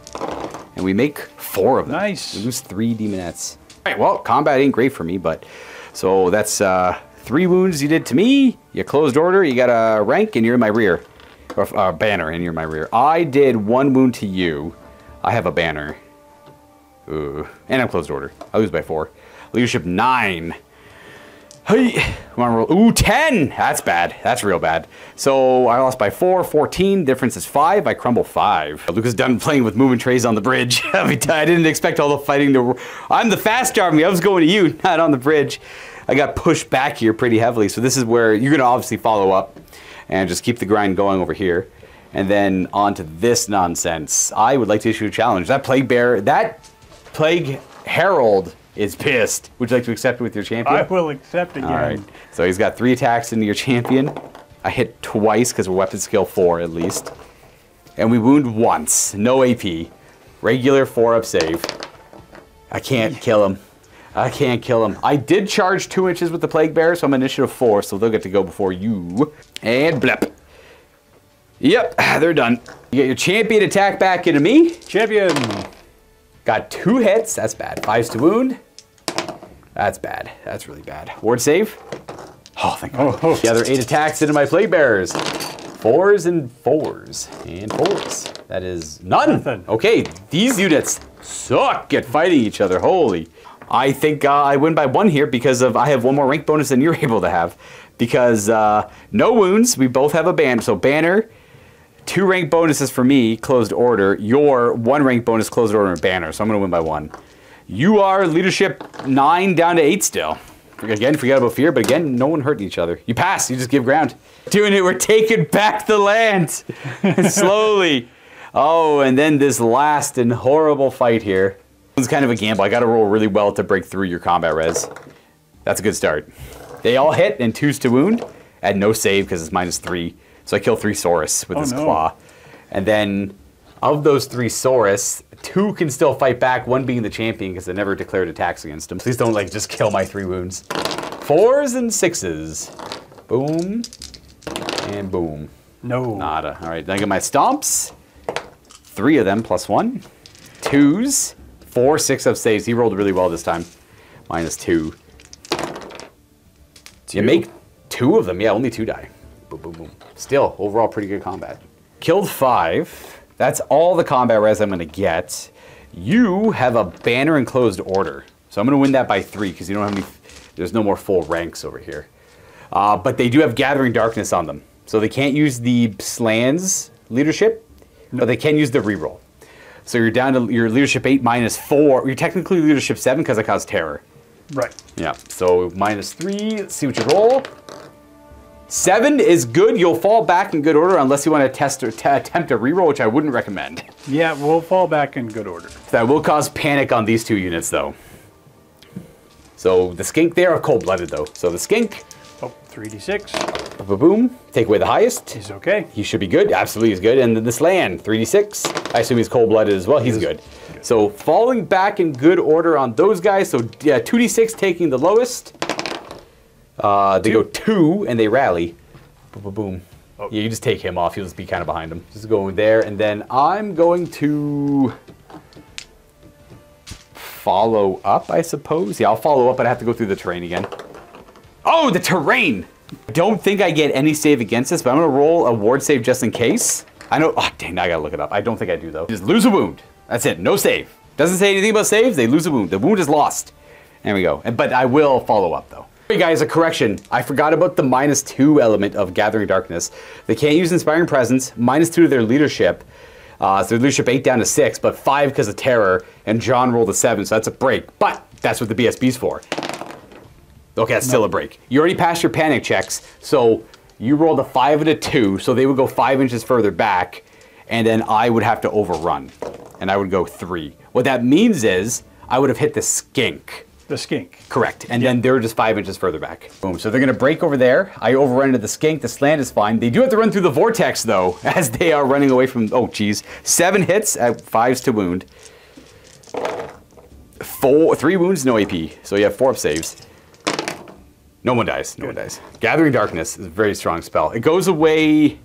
And we make 4 of them. Nice. We lose 3 demonettes. All right, well, combat ain't great for me, but... So that's 3 wounds you did to me. You closed order. You got a rank, and you're in my rear. Or banner, and you're in my rear. I did 1 wound to you. I have a banner. Ooh. And I'm closed order. I lose by 4. Leadership 9. Hey, come on, roll. Ooh, 10. That's bad. That's real bad. So I lost by 4, 14. Difference is 5. I crumble 5. Luka's done playing with movement trays on the bridge. I didn't expect all the fighting to... I'm the fast army. I was going to you, not on the bridge. I got pushed back here pretty heavily. So this is where you're going to obviously follow up and just keep the grind going over here. And then on to this nonsense. I would like to issue a challenge. That Plague Bear, that Plague Herald is pissed. Would you like to accept it with your champion? I will accept again. All right. So he's got 3 attacks into your champion. I hit twice because we're weapon skill 4 at least. And we wound once. No AP. Regular 4-up save. I can't kill him. I can't kill him. I did charge 2 inches with the Plague Bear, so I'm initiative 4, so they'll get to go before you. And blep. Yep, they're done. You get your champion attack back into me. Champion. Got 2 hits. That's bad. 5s to wound. That's bad. That's really bad. Ward save. Oh, thank God. The other 8 attacks into my Plague Bearers. 4s and 4s. And 4s. That is none. Nothing. Okay, these units suck at fighting each other. Holy. I think I win by 1 here because of I have 1 more rank bonus than you're able to have. Because no wounds. We both have a banner. So banner. 2 rank bonuses for me, closed order. Your 1 rank bonus, closed order, and banner. So I'm going to win by 1. You are leadership 9 down to 8 still. Again, forget about fear, but again, no one hurting each other. You pass, you just give ground. Doing it, we're taking back the land. Slowly. Oh, and then this last and horrible fight here. It's kind of a gamble. I got to roll really well to break through your combat res. That's a good start. They all hit and 2s to wound. At no save because it's -3. So I kill 3 Saurus with his claw. And then of those 3 Saurus, 2 can still fight back, 1 being the champion because I never declared attacks against him. Please don't like just kill my 3 wounds. 4s and 6s. Boom. And boom. No. Nada. All right, then I get my stomps. 3 of them plus 1. 2s. 4 6-up saves. He rolled really well this time. -2. You make 2 of them. Yeah, only 2 die. Boom, boom, boom. Still, overall, pretty good combat. Killed 5. That's all the combat res I'm going to get. You have a banner and closed order. So I'm going to win that by 3 because you don't have any... There's no more full ranks over here. But they do have Gathering Darkness on them. So they can't use the Slan's leadership, but they can use the reroll. So you're down to your leadership 8 -4. You're technically leadership 7 because I caused terror. Right. Yeah, so -3. Let's see what you roll. 7 is good. You'll fall back in good order unless you want to test or attempt a reroll, which I wouldn't recommend. Yeah, we'll fall back in good order. That will cause panic on these 2 units, though. So the skink there are cold-blooded, though. So the skink. Oh, 3d6. Boom. Take away the highest. He's okay. He should be good. Absolutely, he's good. And then this land, 3d6. I assume he's cold-blooded as well. He's good. So falling back in good order on those guys. So yeah, 2d6 taking the lowest. They go 2 and they rally. Boom, boom, boom. Oh. Yeah, you just take him off. You'll just be kind of behind him. Just go there, and then I'm going to follow up, I suppose. Yeah, I'll follow up, but I have to go through the terrain again. Oh, the terrain! I don't think I get any save against this, but I'm going to roll a ward save just in case. I know. Oh, dang, now I got to look it up. I don't think I do, though. Just lose a wound. That's it. No save. Doesn't say anything about saves. They lose a wound. The wound is lost. There we go. But I will follow up, though. Hey guys, a correction. I forgot about the -2 element of Gathering Darkness. They can't use Inspiring Presence, -2 to their leadership. So their leadership 8 down to 6, but 5 because of terror, and John rolled a 7, so that's a break. But that's what the BSB's for. Okay, that's still a break. You already passed your panic checks, so you rolled a 5 and a 2, so they would go 5 inches further back, and then I would have to overrun, and I would go 3. What that means is I would have hit the skink. The skink. Correct, and then they're just 5 inches further back. Boom, so they're gonna break over there. I overrun into the skink, the slant is fine. They do have to run through the vortex though, as they are running away from, oh geez. 7 hits at 5s to wound. 3 wounds, no AP, so you have 4 up saves. No one dies, no one dies. Gathering Darkness is a very strong spell. It goes away,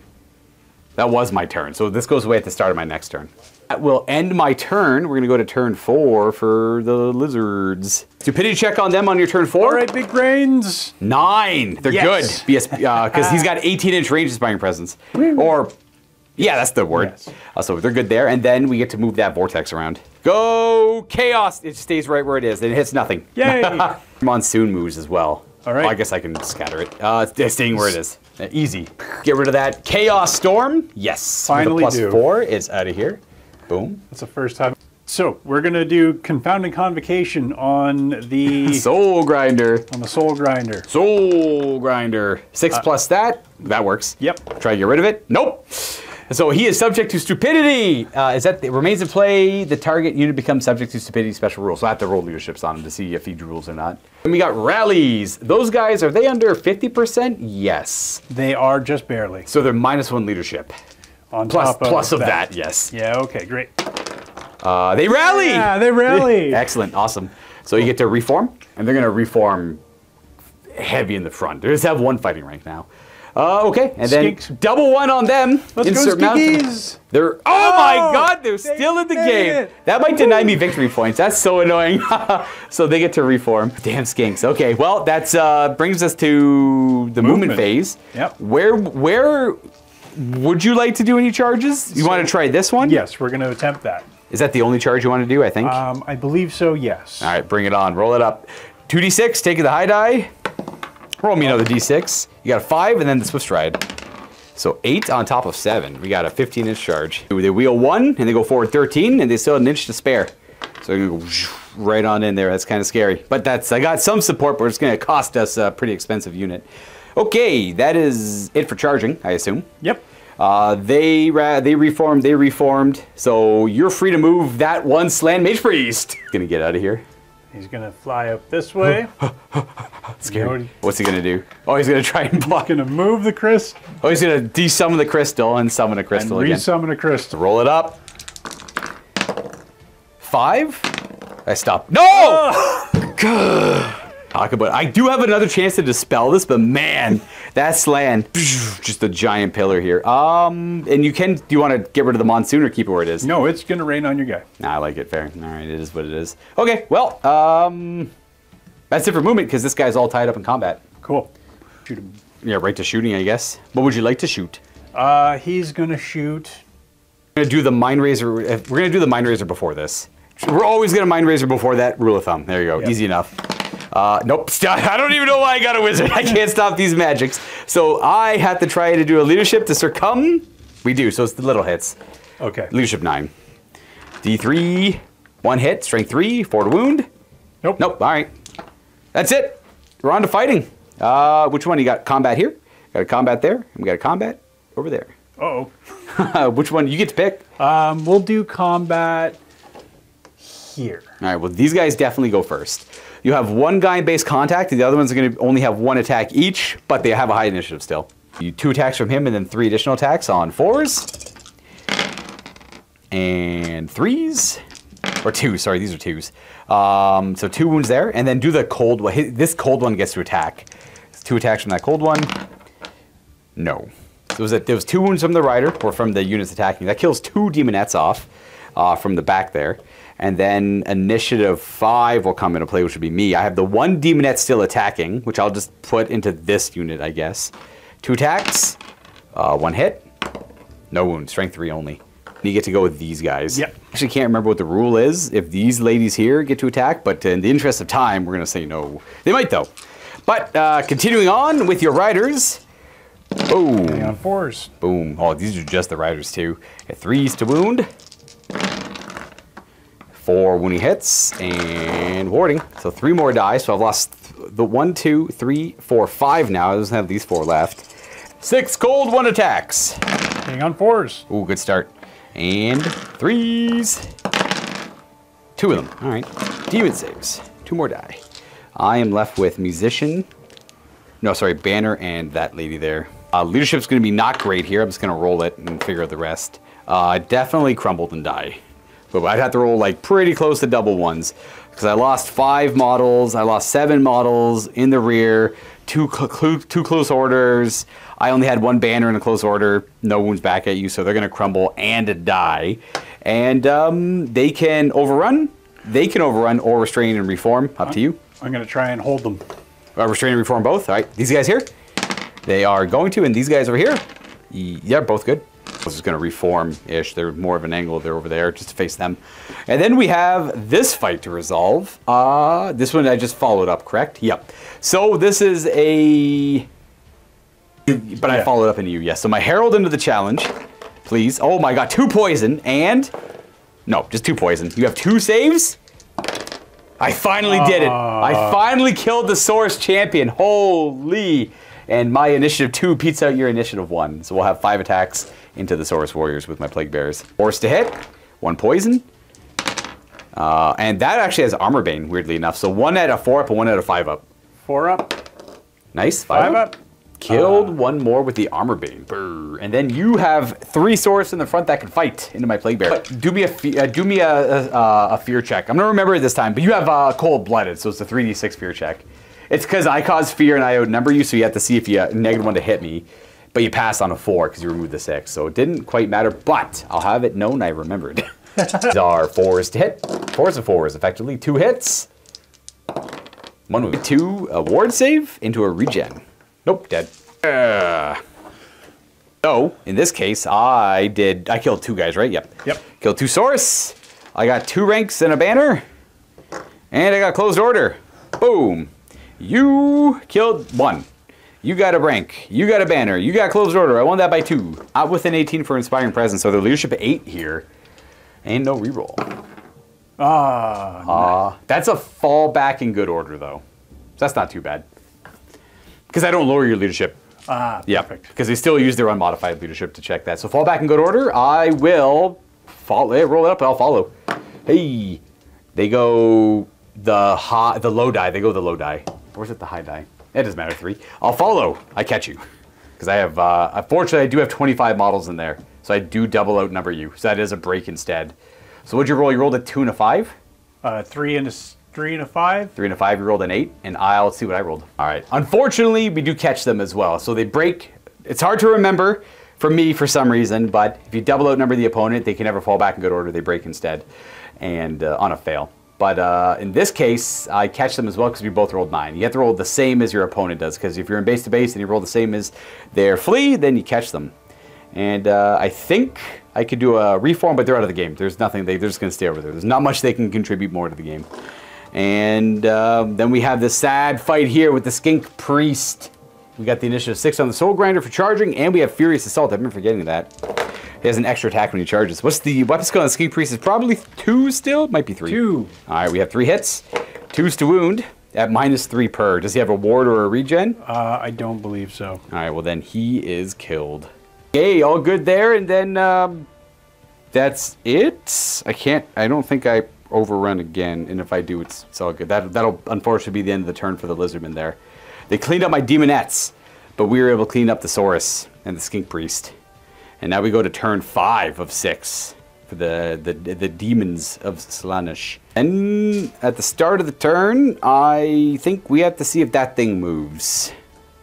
that was my turn, so this goes away at the start of my next turn. That will end my turn. We're gonna go to turn 4 for the lizards. Stupidity check on them on your turn 4. All right, big brains. 9, they're good. Because he's got 18-inch range Inspiring Presence. Or, yeah, that's the word. Yes. So they're good there, and then we get to move that vortex around. Go Chaos! It stays right where it is, and it hits nothing. Yay! Monsoon moves as well. All right. Well, I guess I can scatter it. It's staying where it is. Easy. Get rid of that Chaos Storm. Yes. Finally with a +4, it's out of here. Boom. That's the first time. So we're gonna do Confounding Convocation on the Soul Grinder. on the Soul Grinder. Soul Grinder. 6 plus that. That works. Yep. Try to get rid of it. Nope. So he is subject to stupidity. Is that it remains in play? The target unit becomes subject to stupidity special rules. So I have to roll leaderships on him to see if he rules or not. And we got rallies. Those guys, are they under 50%? Yes. They are just barely. So they're -1 leadership. On Plus top of that, yes. Yeah. Okay. Great. They rally. Yeah, they rally. Excellent, awesome. So you get to reform, and they're gonna reform heavy in the front. They just have 1 fighting rank now. Okay, and Skinks. then double 1 on them. Let's Insert go, mount. Skinkies. They're my God, they're still in the made game. it. That might deny me victory points. That's so annoying. So they get to reform. Damn skinks. Okay, well that's brings us to the movement phase. Yep. Where would you like to do any charges? You want to try this one? Yes, we're gonna attempt that. Is that the only charge you want to do? I think. I believe so. Yes. All right, bring it on. Roll it up. 2d6, take the high die. Roll me another d6. You got a 5 and then the Swift Stride. So 8 on top of 7. We got a 15-inch charge. They wheel 1 and they go forward 13 and they still have an inch to spare. So they're gonna go right on in there. That's kind of scary. But I got some support, but it's gonna cost us a pretty expensive unit. Okay, that is it for charging, I assume. Yep. They reformed. So you're free to move that 1 Slan Mage Priest. Gonna get out of here. He's gonna fly up this way. Scary. What's he gonna do? Oh, he's gonna try and block. He's gonna move the crystal. Oh, he's gonna desummon the crystal and summon a crystal And again. resummon a crystal. Roll it up. 5. I stopped. No! Talk about. I do have another chance to dispel this, but man, that Slan, just a giant pillar here. And do you want to get rid of the monsoon or keep it where it is? No, it's gonna rain on your guy. Nah, I like it. Fair. All right, it is what it is. Okay, well, that's it for movement because this guy's all tied up in combat. Cool. Shoot him. Yeah, right to shooting, I guess. What would you like to shoot? He's gonna shoot. We're gonna do the Mind Razor. We're gonna do the Mind Razor before this. We're always gonna Mind Razor before that. Rule of thumb. There you go. Yep. Easy enough. Nope. I don't even know why I got a wizard. I can't stop these magics. So I have to try to do a leadership to succumb. We do. So it's the little hits. Okay. Leadership 9. D3. 1 hit. Strength 3. 4 to wound. Nope. Nope. All right. That's it. We're on to fighting. Which one? You got combat here. Got a combat there. And we got a combat over there. Uh-oh. Which one? You get to pick. We'll do combat here. All right, well, these guys definitely go first. You have 1 guy in base contact, and the other ones are going to only have 1 attack each, but they have a high initiative still. You 2 attacks from him, and then 3 additional attacks on 4s. And 3s. Or 2, sorry, these are 2s. So 2 wounds there, and then do the cold one. This cold one gets to attack. 2 attacks from that cold one. No. So there was 2 wounds from the rider, or from the units attacking. That kills 2 demonettes off from the back there. And then initiative 5 will come into play, which would be me. I have the 1 demonette still attacking, which I'll just put into this unit, I guess. 2 attacks, 1 hit, no wound, strength 3 only. And you get to go with these guys. Yep. Actually can't remember what the rule is if these ladies here get to attack, but in the interest of time, we're gonna say no. They might though. But continuing on with your riders. Boom. On 4s. Boom. Oh, these are just the riders too. 3s to wound. 4 when he hits, and warding. So 3 more die, so I've lost the 1, 2, 3, 4, 5 now. I doesn't have these 4 left. 6 cold, 1 attacks. Hang on 4s. Ooh, good start. And 3s. 2 of them. All right. Demon saves. 2 more die. I am left with Musician. No, sorry, Banner and that lady there. Leadership's going to be not great here. I'm just going to roll it and figure out the rest. Definitely crumbled and die. But I'd have to roll like pretty close to double ones. Because I lost 5 models. I lost 7 models in the rear. 2 close orders. I only had 1 banner in a close order. No wounds back at you, so they're going to crumble and die. And they can overrun. They can overrun or restrain and reform. Up to you. I'm going to try and hold them. Restrain and reform both. All right, these guys here. They are going to, and these guys over here. Yeah, both good. I was just going to reform-ish. They're more of an angle. They're over there just to face them. And then we have this fight to resolve. This one I just followed up, correct? Yep. So this is a... But I followed up into you, yes. So my Herald into the challenge, please. Oh my god, 2 poison and... No, just 2 poison. You have 2 saves? I finally did it. I finally killed the Source champion. Holy... And my initiative 2 beats out your initiative 1. So we'll have 5 attacks into the Saurus Warriors with my Plague Bearers. Force to hit, 1 poison. And that actually has Armor Bane, weirdly enough. So 1 out of 4 up and 1 out of 5 up. 4 up. Nice, 5 up. Killed 1 more with the Armor Bane. Brr. And then you have 3 Saurus in the front that can fight into my Plague Bear. Do me a fear check. I'm going to remember it this time, but you have cold-blooded, so it's a 3d6 fear check. It's because I cause fear and I outnumber you, so you have to see if you -1 to hit me. But you pass on a 4 because you removed the 6. So it didn't quite matter, but I'll have it known I remembered. These are 4s to hit. 4s and 4s, effectively. 2 hits. 1 move. 2, a ward save into a regen. Nope, dead. So, in this case, I killed 2 guys, right? Yep. Killed 2 Saurus. I got 2 ranks and a banner. And I got closed order. Boom. You killed 1. You got a rank. You got a banner. You got closed order. I won that by 2. Out with an 18 for Inspiring Presence. So the leadership 8 here. And no reroll. That's a fallback in good order, though. So that's not too bad. Because I don't lower your leadership. Perfect. Because they still use their unmodified leadership to check that. So fallback in good order. I will roll it up and I'll follow. Hey. They go the low die. They go the low die. Or is it the high die? It doesn't matter, 3. I'll follow. I catch you. Because I have, unfortunately, I do have 25 models in there. So I do double outnumber you. So that is a break instead. So what'd you roll? You rolled a 2 and a 5? 3 and a 5. 3 and a 5, you rolled an 8. And I'll see what I rolled. All right. Unfortunately, we do catch them as well. So they break. It's hard to remember for me for some reason. But if you double outnumber the opponent, they can never fall back in good order. They break instead. And on a fail. But in this case, I catch them as well because we both rolled 9. You have to roll the same as your opponent does, because if you're in base to base and you roll the same as their flee, then you catch them. And I think I could do a reform, but they're out of the game. There's nothing. They're just going to stay over there. There's not much they can contribute more to the game. And then we have this sad fight here with the Skink Priest. We got the initiative 6 on the Soul Grinder for charging, and we have Furious Assault. I've been forgetting that. He has an extra attack when he charges. What's the weapon skill on the Skink Priest? Is probably 2 still? It might be 3. 2. All right, we have 3 hits. 2s to wound at -3 per. Does he have a ward or a regen? I don't believe so. All right, well then he is killed. Okay, all good there, and then that's it. I don't think I overrun again, and if I do, it's all good. That'll unfortunately be the end of the turn for the Lizardmen there. They cleaned up my Demonettes, but we were able to clean up the Saurus and the Skink Priest. And now we go to turn 5 of 6 for the Demons of Slaanesh. And at the start of the turn, I think we have to see if that thing moves.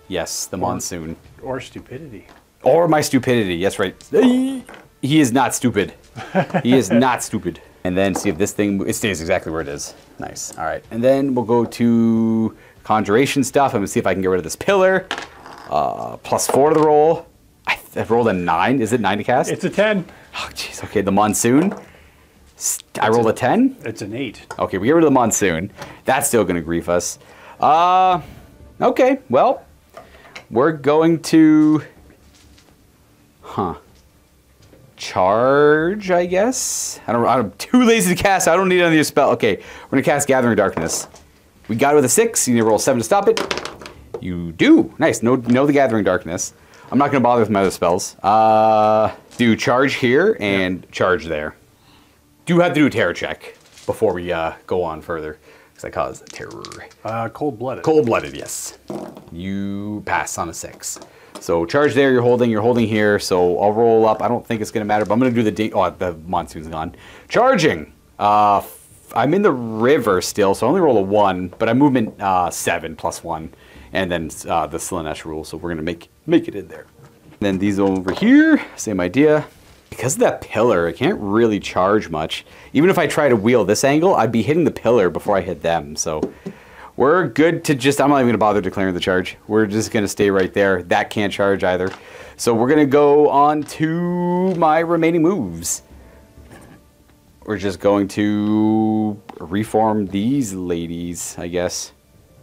Yes, the Monsoon. Or stupidity. Or my stupidity, yes, right. He is not stupid. He is not stupid. And then see if this thing, it stays exactly where it is. Nice, all right. And then we'll go to Conjuration stuff. I'm gonna see if I can get rid of this pillar. +4 to the roll. I rolled a 9. Is it 9 to cast? It's a 10. Oh, jeez. Okay, the Monsoon. I rolled a 10? It's an 8. Okay, we get rid of the Monsoon. That's still going to grief us. Okay, well, we're going to... charge, I guess. I'm too lazy to cast. I don't need another spell. Okay, we're gonna cast Gathering Darkness. We got it with a 6. You need to roll 7 to stop it. You do. Nice. No, the Gathering Darkness. I'm not gonna bother with my other spells. Do charge here and charge there. Do have to do a terror check before we go on further, because I cause terror. Cold-blooded. Cold-blooded, yes. You pass on a 6. So charge there, you're holding here, so I'll roll up. I don't think it's going to matter, but I'm going to do the monsoon's gone. Charging. I'm in the river still, so I only roll a 1, but I movement 7 plus 1, and then the Slanesh rule, so we're going to make it in there. And then these over here, same idea. Because of that pillar, I can't really charge much. Even if I try to wheel this angle, I'd be hitting the pillar before I hit them, so... We're good to just, I'm not even going to bother declaring the charge. We're just going to stay right there. That can't charge either. So we're going to go on to my remaining moves. We're just going to reform these ladies, I guess.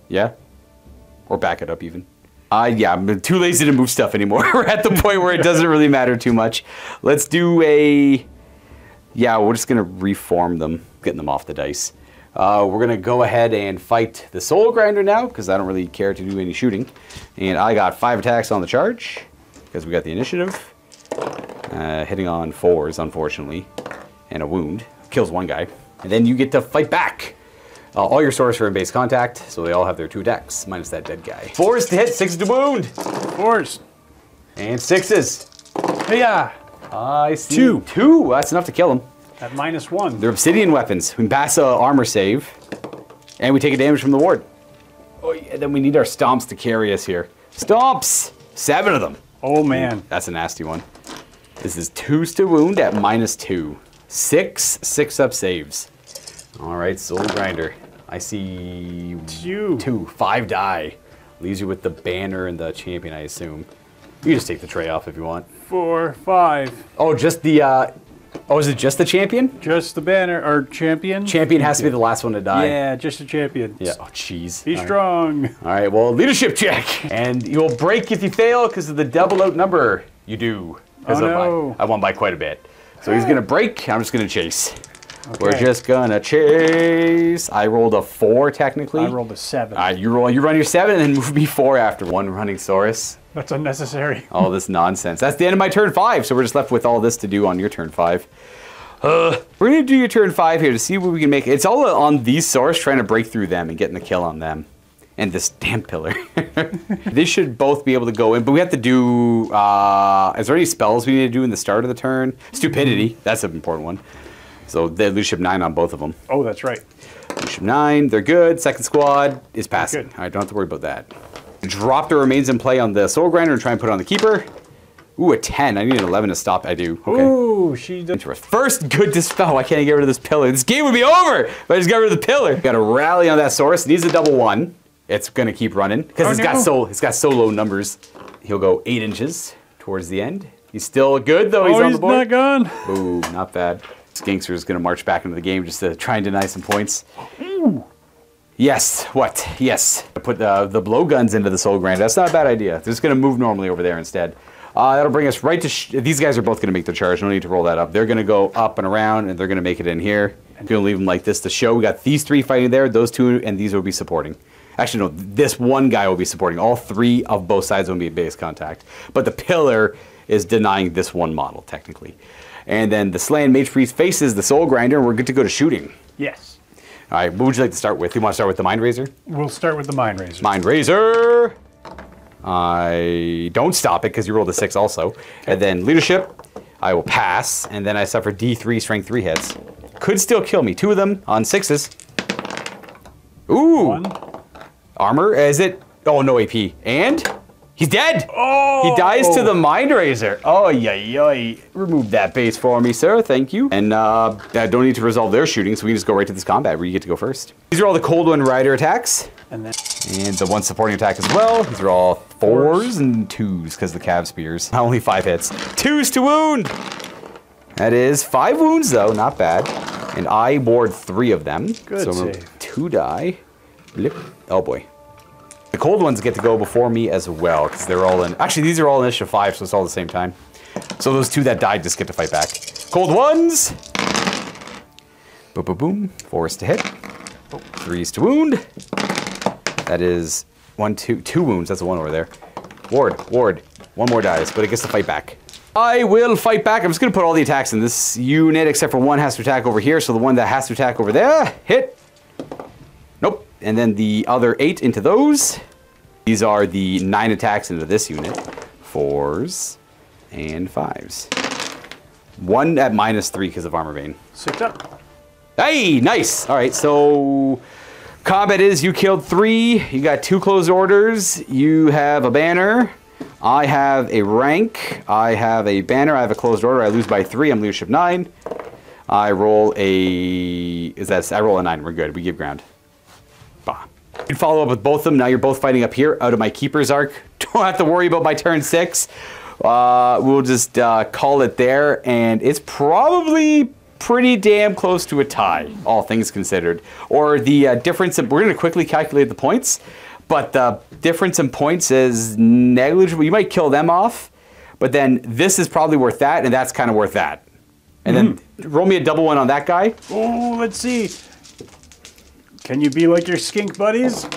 Yeah? Or back it up even. Yeah, I'm too lazy to move stuff anymore. We're at the point where it doesn't really matter too much. Let's do a... Yeah, we're just going to reform them, getting them off the dice. We're going to go ahead and fight the Soul Grinder now, because I don't really care to do any shooting. And I got 5 attacks on the charge, because we got the initiative. Hitting on 4s, unfortunately. And a wound. Kills 1 guy. And then you get to fight back. All your swords are in base contact, so they all have their 2 attacks, minus that dead guy. 4s to hit, 6s to wound. 4s. And 6s. Yeah. I see. 2. That's enough to kill him. At -1. They're obsidian weapons. We pass a armor save, and we take a damage from the ward. Oh, yeah, then we need our stomps to carry us here. Stomps! 7 of them. Oh, man. That's a nasty one. This is 2s to wound at -2. 6 saves. All right, Soul Grinder. I see 2. 5 die. Leaves you with the banner and the champion, I assume. You just take the tray off if you want. 4, 5. Oh, just the... Oh, is it just the champion? Just the banner, or champion? Champion has to be the last one to die. Yeah, just the champion. Yeah. Oh, jeez. Be strong. All right, well, leadership check. And you'll break if you fail because of the double out number. You do. Oh, no. I won by quite a bit. So he's going to break. I'm just going to chase. Okay. We're just going to chase. I rolled a 4, technically. I rolled a 7. You run your 7 and then move me 4 after. 1 running Saurus. That's unnecessary. All this nonsense. That's the end of my turn 5, so we're just left with all this to do on your turn 5. We're going to do your turn 5 here to see what we can make. It's all on these Saurus, trying to break through them and getting the kill on them. And this damn pillar. They should both be able to go in, but we have to do... is there any spells we need to do in the start of the turn? Stupidity. That's an important one. So they have leadership 9 on both of them. Oh, that's right. Leadership 9, they're good. Second squad is passing. Good. All right, don't have to worry about that. Drop the remains in play on the Soul Grinder and try and put it on the Keeper. Ooh, a 10. I need an 11 to stop. I do. Okay. Ooh, she does. First good dispel. Why can't I get rid of this pillar? This game would be over if I just got rid of the pillar. Got to rally on that Saurus. Needs a double 1. It's going to keep running because it's got so low numbers. He'll go 8 inches towards the end. He's still good, though. He's on the board. Not gone. Ooh, not bad. Skinkster is going to march back into the game just to try and deny some points. Ooh. Yes, what? Yes. Put the blowguns into the Soul Grinder. That's not a bad idea. They're just going to move normally over there instead. That'll bring us right to... These guys are both going to make the charge. No need to roll that up. They're going to go up and around, and they're going to make it in here. I'm going to leave them like this to show. We got these 3 fighting there, those 2, and these will be supporting. Actually, no, this 1 guy will be supporting. All 3 of both sides will be in base contact. But the pillar is denying this 1 model, technically. And then the Slain Mage Priest faces the Soul Grinder, and we're good to go to shooting. Yes. All right, what would you like to start with? You want to start with the Mind Razor? We'll start with the Mind Razor. Mind Razor! I don't stop it because you rolled a 6 also. Okay. And then Leadership, I will pass, and then I suffer D3 Strength 3 hits. Could still kill me. 2 of them on 6s. Ooh! 1. Armor, is it? Oh, no AP. And? He's dead! Oh! He dies to the Mind Razor. Oh, yay. Remove that base for me, sir. Thank you. And I don't need to resolve their shooting, so we can just go right to this combat where you get to go first. These are all the Cold One Rider attacks. And the 1 supporting attack as well. These are all 4s and 2s because the Cav Spears. Only 5 hits. 2s to wound! That is 5 wounds, though. Not bad. And I ward 3 of them. Good so save. 2 die. Blip. Oh, boy. The cold ones get to go before me as well, because they're all in... Actually, these are all initiative 5, so it's all at the same time. So those 2 that died just get to fight back. Cold 1s. Boom, boom, boom. 4s to hit. 3s to wound. That is 1, 2 wounds. That's the one over there. Ward. 1 more dies, but it gets to fight back. I will fight back. I'm just going to put all the attacks in this unit, except for 1 has to attack over here. So the one that has to attack over there, hit. Nope. And then the other 8 into those. These are the 9 attacks into this unit. 4s and 5s. 1 at -3 because of Armor Vein. 6 up. Hey, nice. All right, so combat is you killed 3. You got 2 closed orders. You have a banner. I have a rank. I have a banner. I have a closed order. I lose by 3. I'm leadership 9. I roll a... I roll a 9. We're good. We give ground. Bah. You can follow up with both of them. Now you're both fighting up here out of my Keeper's Arc. Don't have to worry about my turn 6. We'll just call it there. And it's probably pretty damn close to a tie, all things considered. Or the difference... we're going to quickly calculate the points. But the difference in points is negligible. You might kill them off, but then this is probably worth that, and that's kind of worth that. And then roll me a double 1 on that guy. Oh, let's see. Can you be like your skink buddies?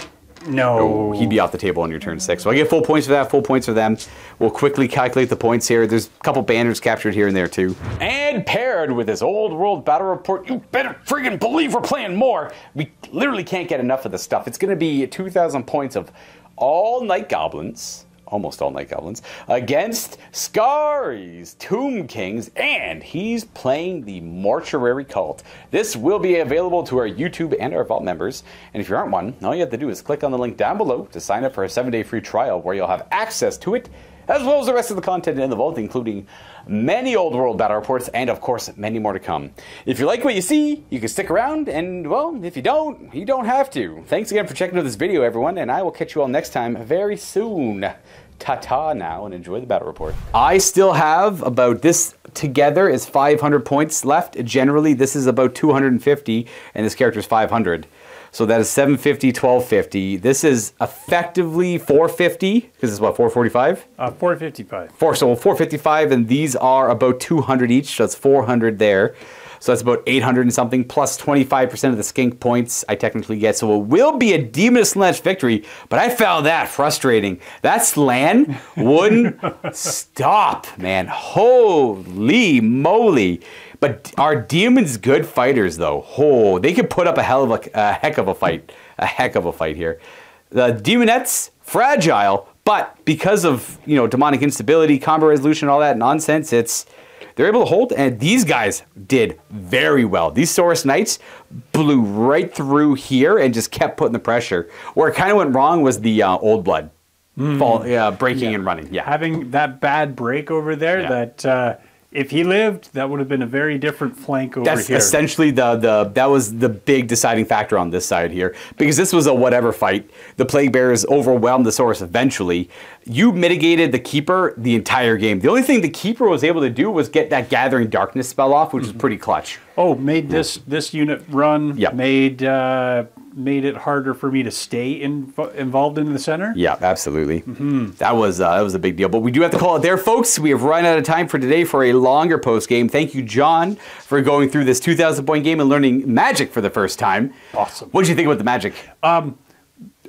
No. Oh, he'd be off the table on your turn 6. So I get full points for that, full points for them. We'll quickly calculate the points here. There's a couple banners captured here and there too. And paired with this old world battle report, you better friggin' believe we're playing more. We literally can't get enough of this stuff. It's gonna be 2,000 points of all Night Goblins, almost all Night Goblins, against Scari's Tomb Kings, and he's playing the Mortuary Cult. This will be available to our YouTube and our Vault members, and if you aren't one, all you have to do is click on the link down below to sign up for a 7-day free trial where you'll have access to it, as well as the rest of the content in the Vault, including many old world battle reports, and of course, many more to come. If you like what you see, you can stick around, and well, if you don't have to. Thanks again for checking out this video, everyone, and I will catch you all next time very soon. Ta-ta now, and enjoy the battle report. I still have about this together is 500 points left. Generally, this is about 250, and this character is 500. So that is 750, 1250. This is effectively 450, because it's what, 445? 455. So 455, and these are about 200 each, so that's 400 there. So that's about 800 and something, plus 25% of the skink points I technically get. So it will be a Demon Slash victory, but I found that frustrating. That Slan wouldn't stop, man. Holy moly. But are demons good fighters, though? Oh, they could put up a heck of a fight. A heck of a fight here. The Demonettes, fragile, but because of, you know, demonic instability, combo resolution, all that nonsense, they're able to hold, and these guys did very well. These Saurus Knights blew right through here and just kept putting the pressure. Where it kind of went wrong was the Old Blood breaking and running. Yeah, having that bad break over there that if he lived, that would have been a very different flank over here. That's essentially that was the big deciding factor on this side here, because this was a whatever fight. The Plague Bearers overwhelmed the Saurus eventually. You mitigated the Keeper the entire game. The only thing the Keeper was able to do was get that Gathering Darkness spell off, which is pretty clutch. Oh, made this unit run. Yep. Made it harder for me to stay involved in the center. Yeah, absolutely. That was a big deal. But we do have to call it there, folks. We have run out of time for today for a longer post game. Thank you, John, for going through this 2,000 point game and learning magic for the first time. Awesome. What did you think about the magic?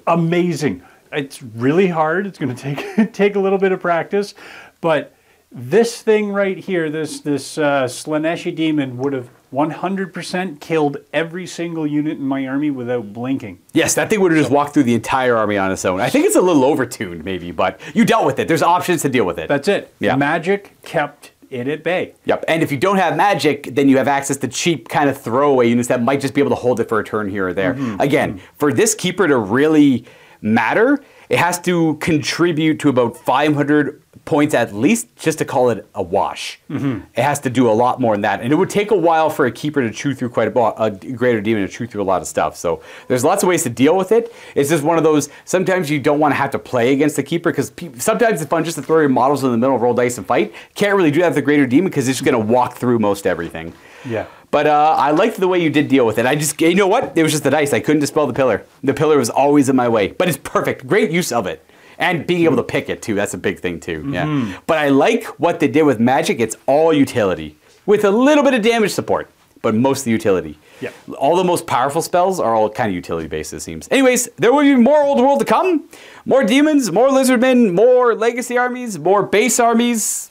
Amazing. It's really hard. It's going to take a little bit of practice, but this thing right here, this Slaaneshi demon would have 100% killed every single unit in my army without blinking. Yes, that thing would have just walked through the entire army on its own. I think it's a little overtuned, maybe, but you dealt with it. There's options to deal with it. That's it. Yeah. Magic kept it at bay. Yep, and if you don't have magic, then you have access to cheap kind of throwaway units that might just be able to hold it for a turn here or there. Again, for this Keeper to really matter, it has to contribute to about 500 points at least just to call it a wash. It has to do a lot more than that, and it would take a while for a Keeper to chew through a greater demon to chew through a lot of stuff. So there's lots of ways to deal with it. It's just one of those, sometimes you don't want to have to play against the Keeper, because sometimes it's fun just to throw your models in the middle, roll dice and fight. Can't really do that with the greater demon because it's just going to walk through most everything. Yeah. But I liked the way you did deal with it. I just, you know what? It was just the dice. I couldn't dispel the pillar. The pillar was always in my way, but it's perfect. Great use of it. And being able to pick it, too. That's a big thing, too. Yeah. But I like what they did with Magic. It's all utility. With a little bit of damage support, but mostly utility. Yeah. All the most powerful spells are all kind of utility-based, it seems. Anyways, there will be more Old World to come. More demons, more lizardmen, more legacy armies, more base armies.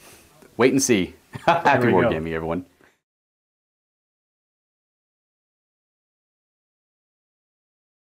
Wait and see. Happy wargaming, everyone.